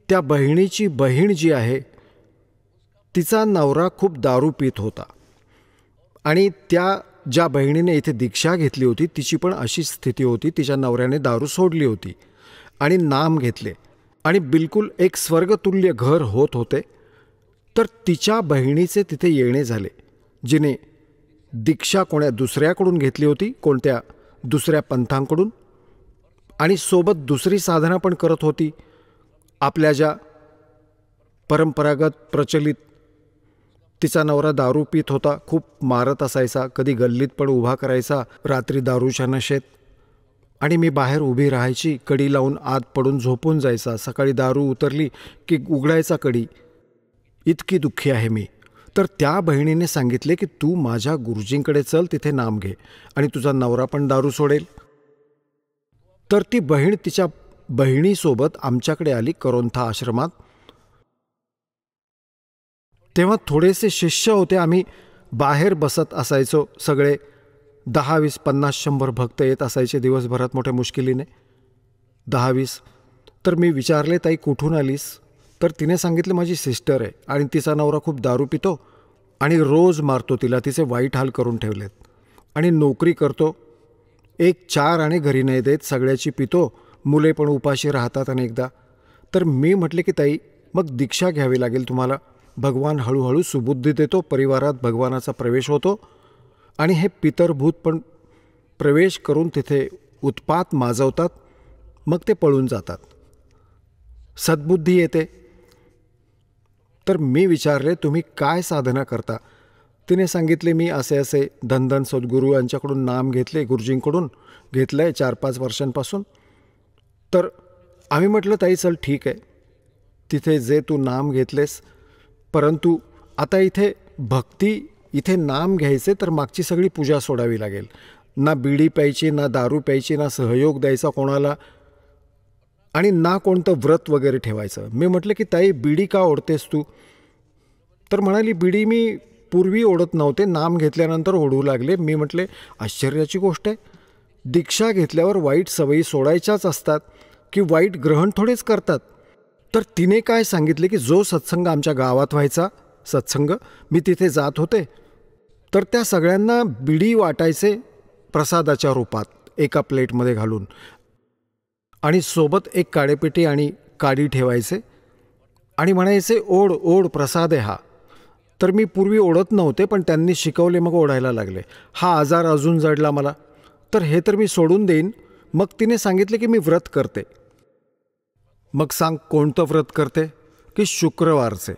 त्या बहिणीची बहीण जी आहे तिचा नवरा खूप दारू पीत होता. आणि त्या ज्या बहिणीने इथे दीक्षा घेतली होती तिची पण अशी स्थिती होती. तिच्या नवऱ्याने दारू सोडली होती आणि नाम घेतले आणि बिलकुल एक स्वर्गतुल्य घर होत होते. तर तिच्या बहिणीचे तिथे येणे झाले, जिने दीक्षा कोण्या दुसऱ्याकडून घेतली होती, कोणत्या दुसऱ्या पंथांकडून, आणि सोबत दुसरी साधना पण करत होती. आपल्या ज्या परंपरागत प्रचलित. तिचा नवरा दारू पीत होता, खूप मारत असायचा, कधी गल्लीत पण उभा करायचा रात्री दारूच्या नशेत. आणि मी बाहेर उभी राहायची, कडी लावून आत पडून झोपून जायचा. सकाळी दारू उतरली की उघडायचा कडी. इतकी दुःखी आहे मी. तर त्या बहिणीने सांगितले की तू माझ्या गुरुजींकडे चल, तिथे नाम घे आणि तुझा नवरा पण दारू सोडेल. तर ती बहीण तिच्या बहिणीसोबत आमच्याकडे आली करोंथा आश्रमात. तेव्हा थोडेसे शिष्य होते. आम्ही बाहेर बसत असायचो सगळे. 10, 20, 50, 100 भक्त येत असायचे दिवसभरात मोठ्या मुश्किलीने. 10, 20. तर मी विचारले, ताई कुठून आलीस? तर तिने सांगितलं माझी सिस्टर आहे आणि तिचा नवरा खूप दारू पितो आणि रोज मारतो तिला. तिचे वाईट हाल करून ठेवलेत आणि नोकरी करतो. 1 4 आणे घरी नाही देत, सगळ्याची पितो, मुले पण उपाशी राहतात अनेकदा. तर मी म्हटले की ताई मग दीक्षा घ्यावी लागेल तुम्हाला. भगवान हळूहळू सुबुद्धी देतो, परिवारात भगवानाचा प्रवेश होतो आणि हे पितरभूत पण प्रवेश करून तिथे उत्पात माजवतात, मग ते पळून जातात, सद्बुद्धी येते. तर मी विचारले तुम्ही काय साधना करता? तिने सांगितले मी असे असे धनधन सद्गुरू यांच्याकडून नाम घेतले, गुरुजींकडून घेतलं आहे 4-5 वर्षांपासून. तर आम्ही म्हटलं ताई चल ठीक आहे, तिथे जे तू नाम घेतलेस, परंतु आता इथे भक्ती, इथे नाम घ्यायचे तर मागची सगळी पूजा सोडावी लागेल. ना बिडी प्यायची, ना दारू प्यायची, ना सहयोग द्यायचा कोणाला, आणि ना कोणतं व्रत वगैरे ठेवायचं. मी म्हटलं की ताई बिडी का ओढतेस तू? तर म्हणाली बिडी मी पूर्वी ओढत नव्हते, नाम घेतल्यानंतर ओढू लागले. मी म्हटले आश्चर्याची गोष्ट आहे, दीक्षा घेतल्यावर वाईट सवयी सोडायच्याच असतात की वाईट ग्रहण थोडेच करतात. तर तिने काय सांगितले की जो सत्संग आमच्या गावात व्हायचा, सत्संग मी तिथे जात होते, तर त्या सगळ्यांना बिडी वाटायचे प्रसादाच्या रूपात एका प्लेटमध्ये घालून, आणि सोबत एक काडेपेटी आणि काडी ठेवायचे आणि म्हणायचे ओढ ओढ प्रसादे हा. तर मी पूर्वी ओढत नव्हते, पण त्यांनी शिकवले, मग ओढायला लागले. हा आजार अजून जडला मला, तर हे तर मी सोडून देईन. मग तिने सांगितले की मी व्रत करते. मग सांग कोणतं व्रत करते? की शुक्रवारचे.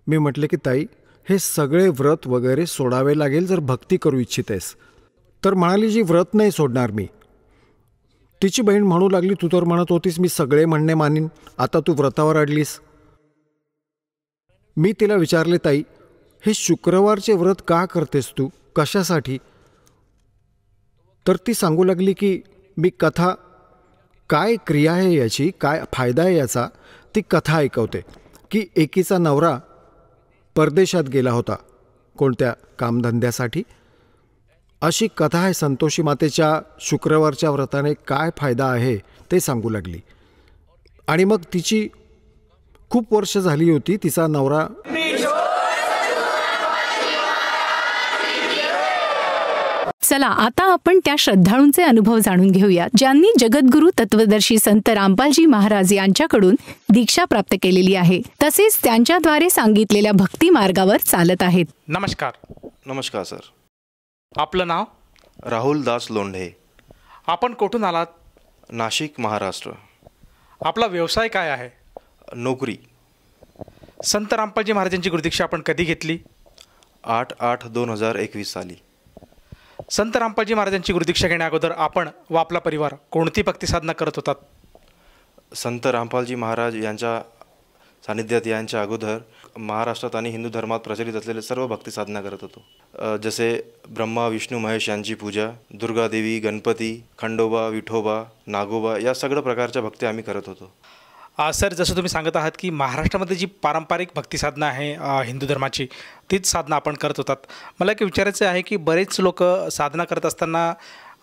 मी म्हटले की ताई, हे सगळे व्रत वगैरे सोडावे लागेल जर भक्ती करू इच्छितेस. तर म्हणाली, जी व्रत नाही सोडणार मी. तिची बहीण म्हणू लागली, तू तर म्हणत होतीस मी सगळे म्हणणे मानीन, आता तू व्रतावर अडलीस. मी तिला विचारले, ताई हे शुक्रवारचे व्रत का करतेस तू, कशासाठी? तर ती सांगू लागली की मी कथा, काय क्रिया आहे याची, काय फायदा आहे याचा, ती कथा ऐकवते. की एकीचा नवरा परदेशात गेला होता कोणत्या कामधंद्यासाठी. अशी कथा आहे. संतोषी मातेच्या शुक्रवारच्या व्रताने काय फायदा आहे ते सांगू लागली. आणि मग तिची खूप वर्ष झाली होती, तिचा नवरा चला आता आपण त्या श्रद्धाळूंचे अनुभव जाणून घेऊया ज्यांनी जगद्गुरू तत्वदर्शी संत रामपालजी महाराज यांच्याकडून दीक्षा प्राप्त केलेली आहे, तसेच त्यांच्याद्वारे सांगितलेल्या भक्ती मार्गावर चालत आहेत. नमस्कार. नमस्कार सर. आपलं नाव? राहुल दास लोंढे. आपण कुठून आलात? नाशिक, महाराष्ट्र. आपला व्यवसाय काय आहे? नोकरी. संत रामपालजी महाराजांची गुरुदीक्षा आपण कधी घेतली? 8/8/2021 साली. संत रामपालजी महाराजांची गुरुदीक्षा घेण्या अगोदर आपण व आपला परिवार कोणती भक्ती साधना करत होतात? संत रामपालजी महाराज यांच्या सानिध्यात यांच्या अगोदर महाराष्ट्रात आणि हिंदू धर्मात प्रचलित असलेले सर्व भक्ती साधना करत होतो. जसे ब्रह्मा विष्णू महेश यांची पूजा, दुर्गादेवी, गणपती, खंडोबा, विठोबा, नागोबा या सगळ्या प्रकारच्या भक्ती आम्ही करत होतो. सर, जसं तुम्ही सांगत आहात की महाराष्ट्रामध्ये जी पारंपरिक भक्ती साधना आहे हिंदू धर्माची, तीच साधना आपण करत होतात. मला एक विचारायचं आहे की बरेच लोक साधना करत असताना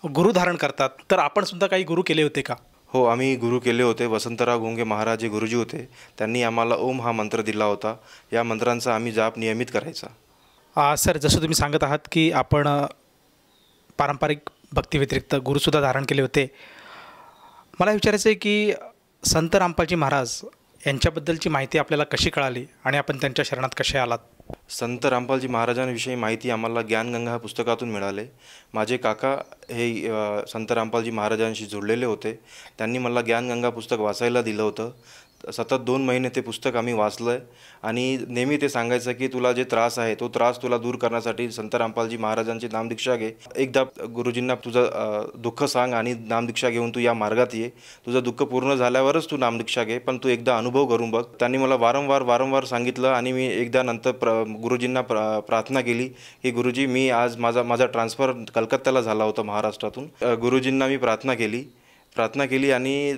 गुरु धारण करतात, तर आपण सुद्धा काही गुरु केले होते का? हो, आम्ही गुरु केले होते. वसंतराव गुंगे महाराज जे गुरुजी होते, त्यांनी आम्हाला ओम हा मंत्र दिला होता. या मंत्रांचा आम्ही जाप नियमित करायचा. सर, जसं तुम्ही सांगत आहात की आपण पारंपरिक भक्तीव्यतिरिक्त गुरुसुद्धा धारण केले होते. मला विचारायचं आहे की संत रामपालजी महाराज यांच्याबद्दलची माहिती आपल्याला कशी कळाली आणि आपण त्यांच्या शरणात कसे आलात? संत रामपालजी महाराजांविषयी माहिती आम्हाला ज्ञानगंगा ह्या पुस्तकातून मिळाले. माझे काका हे संत रामपालजी महाराजांशी जोडलेले होते. त्यांनी मला ज्ञानगंगा पुस्तक वाचायला दिलं होतं. सतत 2 महिने ते पुस्तक आम्ही वाचलं आहे आणि नेहमी ते सांगायचं की तुला जे त्रास आहे तो त्रास तुला दूर करण्यासाठी संत रामपालजी महाराजांची नामदीक्षा घे. एकदा गुरुजींना तुझं दुःख सांग आणि नामदीक्षा घेऊन तू या मार्गात ये. तुझं दुःख पूर्ण झाल्यावरच तू नामदीक्षा घे, पण तू एकदा अनुभव करून बघ. त्यांनी मला वारंवार सांगितलं आणि मी एकदा नंतर गुरुजींना प्रार्थना केली की गुरुजी, मी आज माझा ट्रान्सफर कलकत्त्याला झाला होता महाराष्ट्रातून. गुरुजींना मी प्रार्थना केली आणि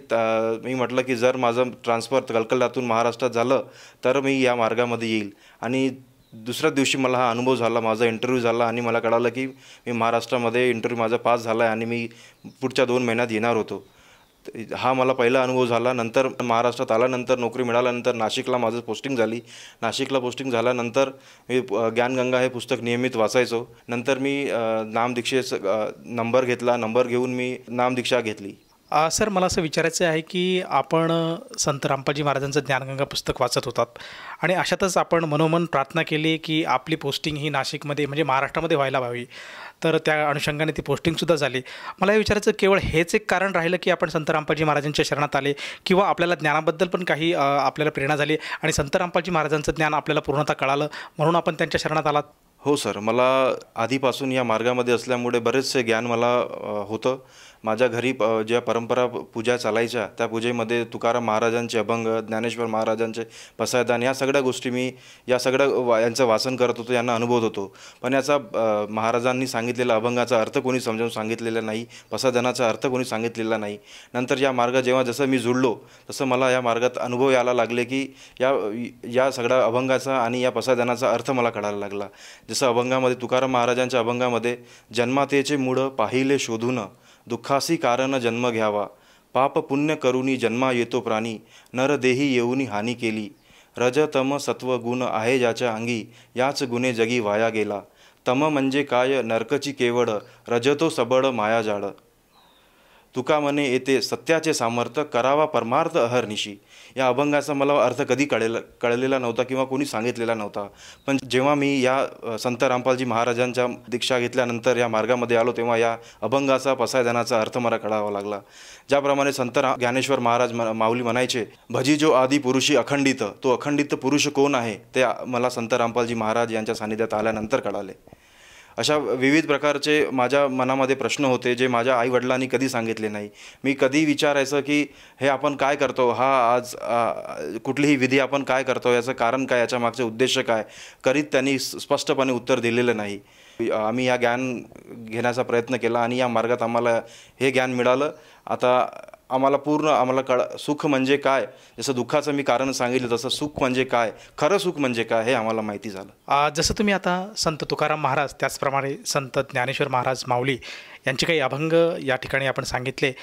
मी म्हटलं की जर माझं ट्रान्सफर कलकत्त्यातून महाराष्ट्रात झालं तर मी या मार्गामध्ये येईल. आणि दुसऱ्या दिवशी मला हा अनुभव झाला, माझा इंटरव्ह्यू झाला आणि मला कळालं की मी महाराष्ट्रामध्ये इंटरव्ह्यू माझा पास झाला आहे आणि मी पुढच्या 2 महिन्यात येणार होतो. हा मला पहिला अनुभव झाला. नंतर महाराष्ट्रात आल्यानंतर नोकरी मिळाल्यानंतर नाशिकला माझं पोस्टिंग झाली. नाशिकला पोस्टिंग झाल्यानंतर मी ज्ञानगंगा हे पुस्तक नियमित वाचायचो. नंतर मी नामदीक्षेचा नंबर घेतला. नंबर घेऊन मी नामदीक्षा घेतली. सर, मला असं विचारायचं आहे की आपण संत रामपालजी महाराजांचं ज्ञानगंगा पुस्तक वाचत होतात आणि अशातच आपण मनोमन प्रार्थना केली की आपली पोस्टिंग ही नाशिकमध्ये म्हणजे महाराष्ट्रामध्ये व्हायला हवी. तर त्या अनुषंगाने ती पोस्टिंगसुद्धा झाली. मला हे विचारायचं, केवळ हेच एक कारण राहिलं की आपण संत रामपालजी महाराजांच्या शरणात आले, किंवा आपल्याला ज्ञानाबद्दल पण काही आपल्याला प्रेरणा झाली आणि संत रामपालजी महाराजांचं ज्ञान आपल्याला पूर्णतः कळालं म्हणून आपण त्यांच्या शरणात आलात? हो सर, मला आधीपासून या मार्गामध्ये असल्यामुळे बरेचसे ज्ञान मला होतं. माझ्या घरी ज्या परंपरा पूजा चालायच्या त्या पूजेमध्ये तुकाराम महाराजांचे अभंग, ज्ञानेश्वर महाराजांचे पसायदान या सगळ्या गोष्टी मी यांचं वाचन करत होतो, यांना अनुभवत होतो. पण याचा महाराजांनी सांगितलेला अभंगाचा अर्थ कोणी समजावून सांगितलेला नाही, पसायदानाचा अर्थ कोणी सांगितलेला नाही. नंतर या मार्गात जसं मी जुळलो तसं मला या मार्गात अनुभव यायला लागले की या सगळ्या अभंगाचा आणि या पसायदानाचा अर्थ मला कळायला लागला. जसं अभंगामध्ये तुकाराम महाराजांच्या अभंगामध्ये, जन्मातेचे मूळ पाहिले शोधून, दुःखासी कारण जन्म घ्यावा, पाप पुण्य करुनी जन्मा येतो प्राणी, नरदेही येऊनी हानी केली, रज तम सत्व गुण आहे ज्याच्या अंगी, याच गुणे जगी वाया गेला, तम म्हणजे काय नरकची केवड, रजतो सबळ माया जाळ. तुका म्हणे येते सत्याचे सामर्थ्य, करावा परमार्थ अहर्निशी. या अभंगाचा मला अर्थ कधी कळलेला नव्हता किंवा कोणी सांगितलेला नव्हता. पण जेव्हा मी या संत रामपालजी महाराजांच्या दीक्षा घेतल्यानंतर या मार्गामध्ये आलो, तेव्हा या अभंगाचा पसायदानाचा अर्थ मला कळावा लागला. ज्याप्रमाणे संत ज्ञानेश्वर महाराज माऊली म्हणायचे, भजी जो आदी पुरुषी अखंडित, तो अखंडित पुरुष कोण आहे ते मला संत रामपालजी महाराज यांच्या सानिध्यात आल्यानंतर कळाले. अशा विविध प्रकारचे माझ्या मनामध्ये प्रश्न होते जे माझ्या आईवडिलांनी कधी सांगितले नाही. मी कधी विचारायचं की हे आपण काय करतो, हा आज कुठलीही विधी आपण काय करतो, याचं कारण काय, याच्या मागचे उद्देश काय, कधीच त्यांनी स्पष्टपणे उत्तर दिलेलं नाही. आम्ही या ज्ञान घेण्याचा प्रयत्न केला आणि या मार्गात आम्हाला हे ज्ञान मिळालं. आता आम्हाला सुख म्हणजे काय, जसं दुःखाचं मी कारण सांगितलं तसं सुख म्हणजे काय, खरं सुख म्हणजे काय हे आम्हाला माहिती झालं. जसं तुम्ही आता संत तुकाराम महाराज, त्याचप्रमाणे संत ज्ञानेश्वर महाराज माऊली यांचे काही अभंग या ठिकाणी आपण सांगितले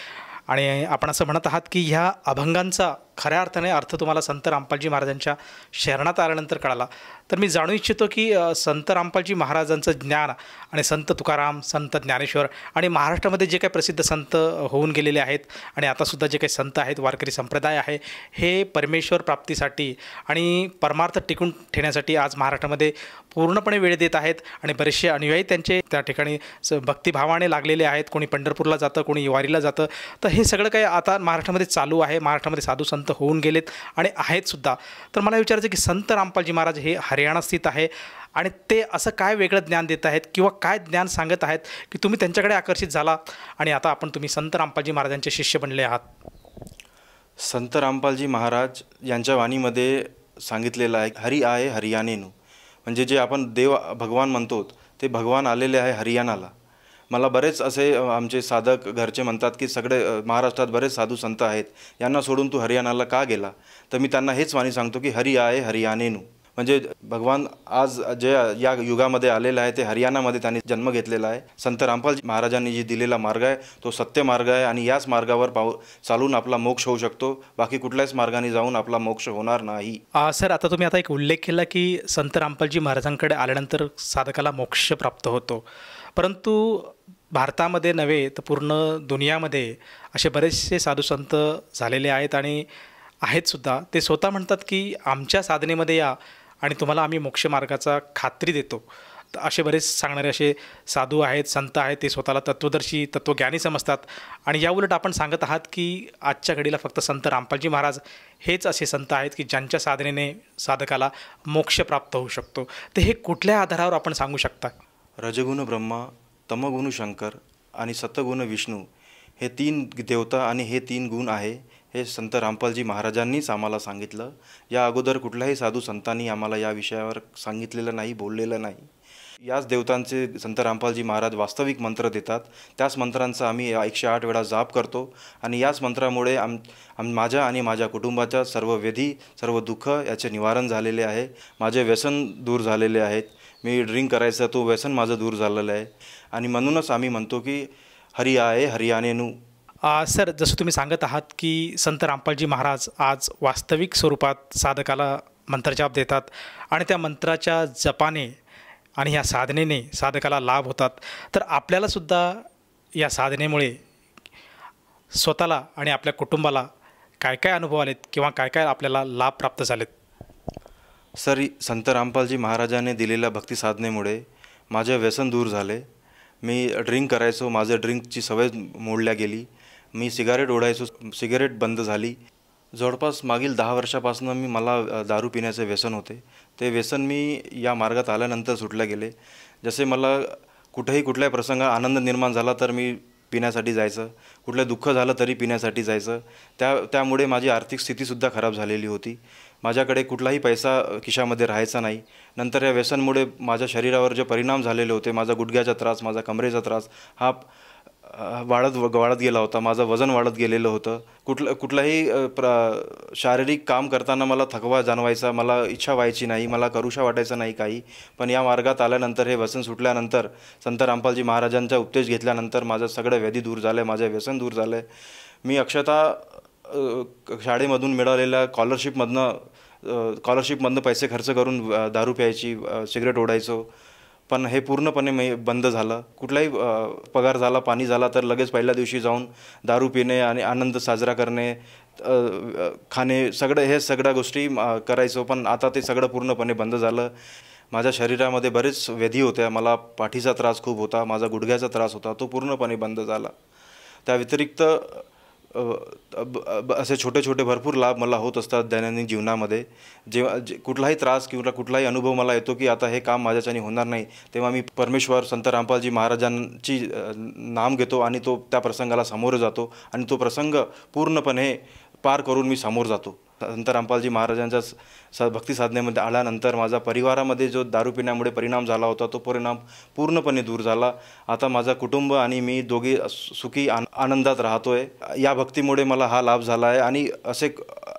आणि आपण असं म्हणत आहात की ह्या अभंगांचा खऱ्या अर्थाने अर्थ तुम्हाला संत रामपालजी महाराजांच्या शरणात आल्यानंतर कळाला. तर मी जाणू इच्छितो की संत रामपालजी महाराजांचं ज्ञान आणि संत तुकाराम, संत ज्ञानेश्वर आणि महाराष्ट्रामध्ये जे काही प्रसिद्ध संत होऊन गेलेले आहेत आणि आतासुद्धा जे काही संत आहेत, वारकरी संप्रदाय आहे, हे परमेश्वर प्राप्तीसाठी आणि परमार्थ टिकून ठेवण्यासाठी आज महाराष्ट्रामध्ये पूर्णपणे वेळ देत आहेत आणि बरेचसे अनुयायी त्यांचे त्या ठिकाणी भक्तिभावाने लागलेले आहेत. कोणी पंढरपूरला जातं, कोणी वारीला जातं. तर हे सगळं काही आता महाराष्ट्रामध्ये चालू आहे. महाराष्ट्रामध्ये साधू संत होऊन गेलेत आणि आहेत सुद्धा. तर मला विचारायचं की संत रामपालजी महाराज हे हरियाणा स्थित आहे आणि ते असं काय वेगळं ज्ञान देत आहेत किंवा काय ज्ञान सांगत आहेत की तुम्ही त्यांच्याकडे आकर्षित झाला आणि आता तुम्ही संत रामपालजी महाराजांचे शिष्य बनले आहात? संत रामपालजी महाराज यांच्या वाणीमध्ये सांगितलेलं आहे, हरी आहे हरियाणेनु, म्हणजे जे आपण देव भगवान म्हणतो ते भगवान आलेले आहे हरियाणाला. मला बरेच असे आमचे साधक घरचे म्हणतात की सगळे महाराष्ट्रात बरेच साधू संत आहेत, यांना सोडून तू हरियाणाला का गेला? तर मी त्यांना हेच वाणी सांगतो की हरी आहे हरियाणेनु, म्हणजे भगवान आज जे या युगामध्ये आलेला आहे ते हरियाणामध्ये त्यांनी जन्म घेतलेला आहे. संत रामपालजी महाराजांनी जी दिलेला मार्ग आहे तो सत्य मार्ग आहे आणि याच मार्गावर चालून आपला मोक्ष होऊ शकतो. बाकी कुठल्याच मार्गाने जाऊन आपला मोक्ष होणार नाही. सर, आता तुम्ही आता एक उल्लेख केला की संत रामपालजी महाराजांकडे आल्यानंतर साधकाला मोक्ष प्राप्त होतो, परंतु भारतामध्ये नव्हे तर पूर्ण दुनियामध्ये असे बरेचसे साधू संत झालेले आहेत आणि आहेत सुद्धा. ते स्वतः म्हणतात की आमच्या साधनेमध्ये या आणि तुम्हाला आम्ही मोक्ष मार्गाचा खात्री देतो. तर असे बरेच सांगणारे असे साधू आहेत, संत आहेत, ते स्वतःला तत्वदर्शी, तत्वज्ञानी समजतात. आणि याउलट आपण सांगत आहात की आजच्या घडीला फक्त संत रामपालजी महाराज हेच असे संत आहेत की ज्यांच्या साधनेने साधकाला मोक्ष प्राप्त होऊ शकतो. तर हे कुठल्या आधारावर आपण सांगू शकता? रजगुण ब्रह्मा, तमगुण शंकर आणि सतगुण विष्णू हे 3 देवता आणि हे 3 गुण आहे, हे संत रामपालजी महाराजांनीच आम्हाला सांगितलं. या अगोदर कुठल्याही साधू संतांनी आम्हाला या विषयावर सांगितलेलं नाही, बोललेलं नाही. याच देवतांचे संत रामपालजी महाराज वास्तविक मंत्र देतात. त्याच मंत्रांचा आम्ही 108 वेळा जाप करतो आणि याच मंत्रामुळे माझ्या आणि माझ्या कुटुंबाच्या सर्व व्याधी, सर्व दुःख याचे निवारण झालेले आहे. माझे व्यसन दूर झालेले आहेत. मी ड्रिंक करायचं तो व्यसन माझं दूर झालेलं आहे आणि म्हणूनच आम्ही म्हणतो की हरी आहे हरियाणेनु. सर, जसं तुम्ही सांगत आहात की संत रामपालजी महाराज आज वास्तविक स्वरूपात साधकाला मंत्रजाप देतात आणि त्या मंत्राच्या जपाने आणि ह्या साधनेने साधकाला लाभ होतात. तर आपल्यालासुद्धा या साधनेमुळे स्वतःला आणि आपल्या कुटुंबाला काय काय अनुभव आलेत किंवा काय काय आपल्याला लाभ प्राप्त झालेत? सर, संत रामपालजी महाराजांनी दिलेल्या भक्ती साधनेमुळे माझे व्यसन दूर झाले. मी ड्रिंक करायचो, माझं ड्रिंकची सवय मोडल्या गेली. मी सिगारेट ओढायचो, सिगारेट बंद झाली. जवळपास मागील 10 वर्षापासून मला दारू पिण्याचे व्यसन होते. ते व्यसन मी या मार्गात आल्यानंतर सुटले गेले. जसे मला कुठल्याही प्रसंगात आनंद निर्माण झाला तर मी पिण्यासाठी जायचं, कुठलं दुःख झालं तरी पिण्यासाठी जायचं. त्यामुळे माझी आर्थिक स्थितीसुद्धा खराब झालेली होती. माझ्याकडे कुठलाही पैसा खिशामध्ये राहायचा नाही. नंतर या व्यसनमुळे माझ्या शरीरावर जे परिणाम झालेले होते, माझा गुडघ्याचा त्रास, माझा कमरेचा त्रास हा वाढत गेला होता. माझं वजन वाढत गेलेलं होतं. कुठलंही शारीरिक काम करताना मला थकवा जाणवायचा, मला इच्छा व्हायची नाही, मला करूशा वाटायचं नाही काही. पण या मार्गात आल्यानंतर, हे व्यसन सुटल्यानंतर, संत रामपालजी महाराजांचा उपदेश घेतल्यानंतर माझं सगळं व्याधी दूर झालं, माझं व्यसन दूर झालं. मी अक्षरशः शाळेमधून मिळालेल्या स्कॉलरशिपमधनं पैसे खर्च करून दारू प्यायची, सिगरेट ओढायचो. पण हे पूर्णपणे बंद झालं. कुठलाही पगार झाला, पाणी झाला तर लगेच पहिल्या दिवशी जाऊन दारू पिणे आणि आनंद साजरा करणे, खाणे, सगळ्या गोष्टी करायचो. पण आता ते सगळं पूर्णपणे बंद झालं. माझ्या शरीरामध्ये बरेच व्याधी होत्या. मला पाठीचा त्रास खूप होता, माझा गुडघ्याचा त्रास होता, तो पूर्णपणे बंद झाला. त्या व्यतिरिक्त असे छोटे छोटे भरपूर लाभ मला होत असतात दैनंदिन जीवनामध्ये. जेव्हा कुठलाही त्रास किंवा कुठलाही अनुभव मला येतो की आता हे काम माझ्याच्याने होणार नाही, तेव्हा मी परमेश्वर संत रामपालजी महाराजांची नाम घेतो आणि त्या प्रसंगाला सामोरं जातो आणि तो प्रसंग पूर्णपणे पार करून मी समोर जातो. संत रामपालजी महाराजांच्या भक्ती साधनेमध्ये आल्यानंतर माझा परिवारामध्ये जो दारू पिण्यामुळे परिणाम झाला होता तो परिणाम पूर्णपणे दूर झाला. आता माझा कुटुंब आणि मी दोघे सुखी आनंदात राहतोय. या भक्तीमुळे मला हा लाभ झाला आहे आणि असे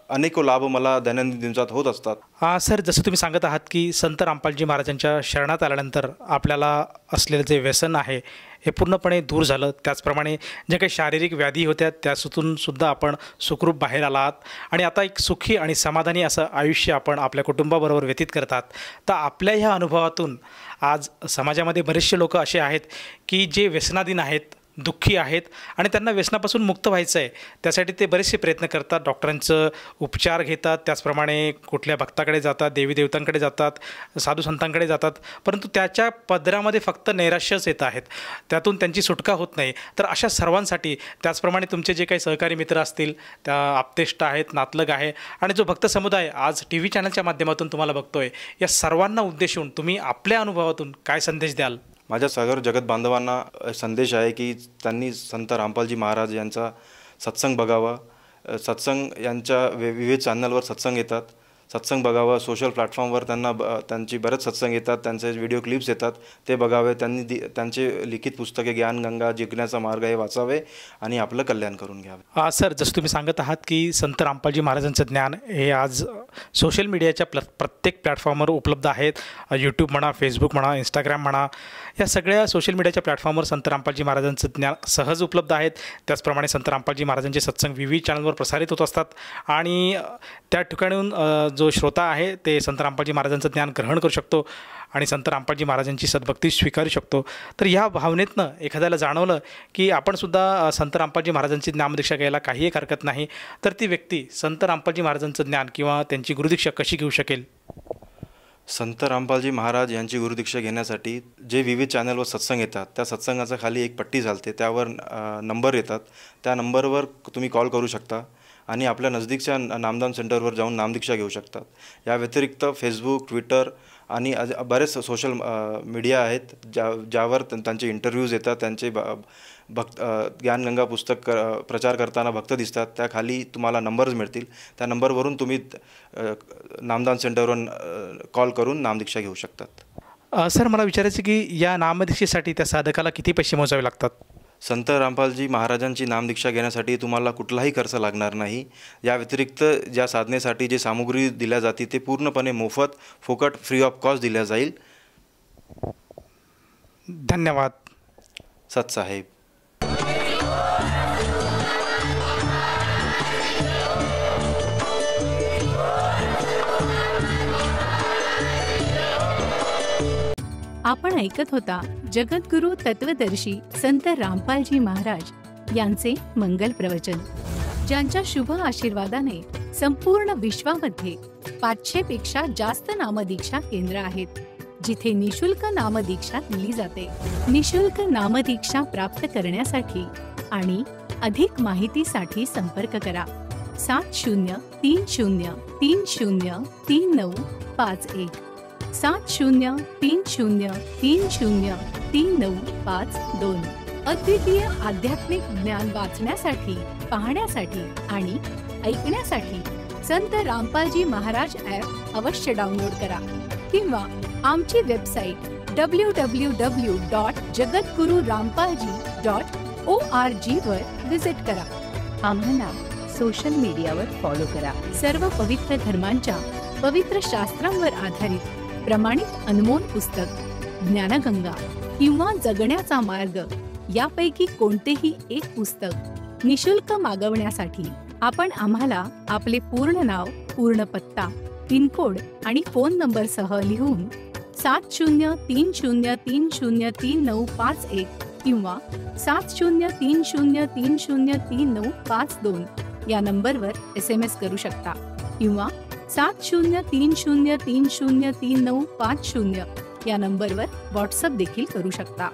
अनेक लाभ मला दैनंदिन जीवनात होत असतात. सर, जसं तुम्ही सांगत आहात की संत रामपालजी महाराजांच्या शरणात आल्यानंतर आपल्याला असलेलं जे व्यसन आहे हे पूर्णपणे दूर झालं. त्याचप्रमाणे जे काही शारीरिक व्याधी होत्या त्यातून सुद्धा आपण सुखरूप बाहेर आलात आणि आता एक सुखी आणि समाधानी असं आयुष्य आपण आपल्या कुटुंबाबरोबर व्यतीत करतात. तर आपल्या ह्या अनुभवातून आज समाजामध्ये बरेचसे लोक असे आहेत की जे व्यसनाधीन आहेत, दुःखी आहेत आणि त्यांना व्यसनापासून मुक्त व्हायचं आहे. त्यासाठी ते बरेचसे प्रयत्न करतात, डॉक्टरांचं उपचार घेतात, त्याचप्रमाणे कुठल्या भक्ताकडे जातात, देवी देवतांकडे जातात, साधू संतांकडे जातात, परंतु त्याच्या पदरामध्ये फक्त नैराश्यच येत आहेत, त्यातून त्यांची सुटका होत नाही. तर अशा सर्वांसाठी, त्याचप्रमाणे तुमचे जे काही सहकारी मित्र असतील, त्या आप्तेष्ट आहेत, नातलग आहे आणि जो भक्त समुदाय आज TV चॅनलच्या माध्यमातून तुम्हाला बघतोय, या सर्वांना उद्देशून तुम्ही आपल्या अनुभवातून काय संदेश द्याल? माझ्या सगळ्या जगत बांधवांना संदेश आहे की त्यांनी संत रामपालजी महाराज यांचा सत्संग बघावा. सत्संग यांच्या विविध चॅनलवर सत्संग येतात, सत्संग बघावा. सोशल प्लॅटफॉर्मवर त्यांची बरेच सत्संग येतात, त्यांचे व्हिडिओ क्लिप्स येतात, ते बघावे. त्यांचे लिखित पुस्तके ज्ञानगंगा, जिज्ञासा मार्ग हे वाचावे आणि आपलं कल्याण करून घ्यावे. सर, जसं तुम्ही सांगत आहात की संत रामपालजी महाराजांचं ज्ञान हे आज सोशल मीडियाच्या प्रत्येक प्लॅटफॉर्मवर उपलब्ध आहेत. यूट्यूब म्हणा, फेसबुक म्हणा, इंस्टाग्राम म्हणा, या सगळ्या सोशल मीडियाच्या प्लॅटफॉर्मवर संत रामपालजी महाराजांचं ज्ञान सहज उपलब्ध आहेत. त्याचप्रमाणे संत रामपालजी महाराजांचे सत्संग विविध चॅनलवर प्रसारित होत असतात आणि त्या ठिकाणून जो श्रोता आहे ते संत रामपालजी महाराजांचं ज्ञान ग्रहण करू शकतो आणि संत रामपालजी महाराजांची सद्भक्ती स्वीकारू शकतो. तर ह्या भावनेतनं एखाद्याला जाणवलं की आपणसुद्धा संत रामपालजी महाराजांची ज्ञानदीक्षा घ्यायला काही एक हरकत नाही, तर ती व्यक्ती संत रामपालजी महाराजांचं ज्ञान किंवा त्यांची गुरुदीक्षा कशी घेऊ शकेल? संत रामपालजी महाराज यांची गुरुदीक्षा घेण्यासाठी जे विविध चॅनलवर सत्संग येतात त्या सत्संगाचा खाली एक पट्टी चालते, त्यावर नंबर येतात. त्या नंबरवर तुम्ही कॉल करू शकता आणि आपल्या नजदीकच्या नामदान सेंटरवर जाऊन नामदीक्षा घेऊ शकतात. या व्यतिरिक्त फेसबुक, ट्विटर आणि बरेच सोशल मीडिया आहेत ज्यावर त्यांचे इंटरव्ह्यूज येतात. त्यांचे ज्ञानगंगा पुस्तक प्रचार करताना भक्त दिसतात. त्या खाली तुम्हाला नंबर्स मिळतील. त्या नंबरवरून तुम्ही नामदान सेंटरवरून कॉल करून नामदीक्षा घेऊ शकतात. सर, मला विचारायचं की या नामदीक्षेसाठी त्या साधकाला किती पैसे मोजावे लागतात? संत रामपालजी महाराजांची नामदीक्षा घेण्यासाठी तुम्हाला कुठलाही खर्च लागणार नाही. या व्यतिरिक्त ज्या साधनेसाठी जे सामुग्री दिल्या जाते ते पूर्णपणे मोफत, फुकट, फ्री ऑफ कॉस्ट दिल्या जाईल. धन्यवाद. सतसाहेब. आपण ऐकत होता जगद्गुरु तत्वदर्शी संत रामपालजी महाराज यांचे मंगल प्रवचन, ज्यांच्या शुभ आशीर्वादाने संपूर्ण विश्वामध्ये 500 पेक्षा जास्त नामदीक्षा केंद्र आहेत, जिथे निशुल्क नामदीक्षा दिली जाते. निशुल्क नामदीक्षा प्राप्त करण्यासाठी आणि अधिक माहितीसाठी संपर्क करा 7030303951 7030303952. अद्वितीय आध्यात्मिक ज्ञान वाचण्यासाठी, पाहण्यासाठी आणि ऐकण्यासाठी संत रामपालजी महाराज ॲप अवश्य डाउनलोड करा किंवा आमची वेबसाईट www.jagadgururampalji.org वर विजिट करा. आम्हाला सोशल मीडियावर फॉलो करा. सर्व पवित्र धर्मांच्या पवित्र शास्त्रांवर आधारित प्रमाणित अनमोल पुस्तक ज्ञानगंगा किंवा जगण्याचा मार्ग यापैकी कोणतेही एक पुस्तक निशुल्क मागवण्यासाठी आपण आम्हाला आपले पूर्ण नाव, पूर्ण पत्ता, पिनकोड आणि फोन नंबरसह लिहून 7030303951 किंवा 7030303952 या नंबरवर SMS करू शकता किंवा 7030303950 या नंबरवर व्हॉट्सअप देखील करू शकता.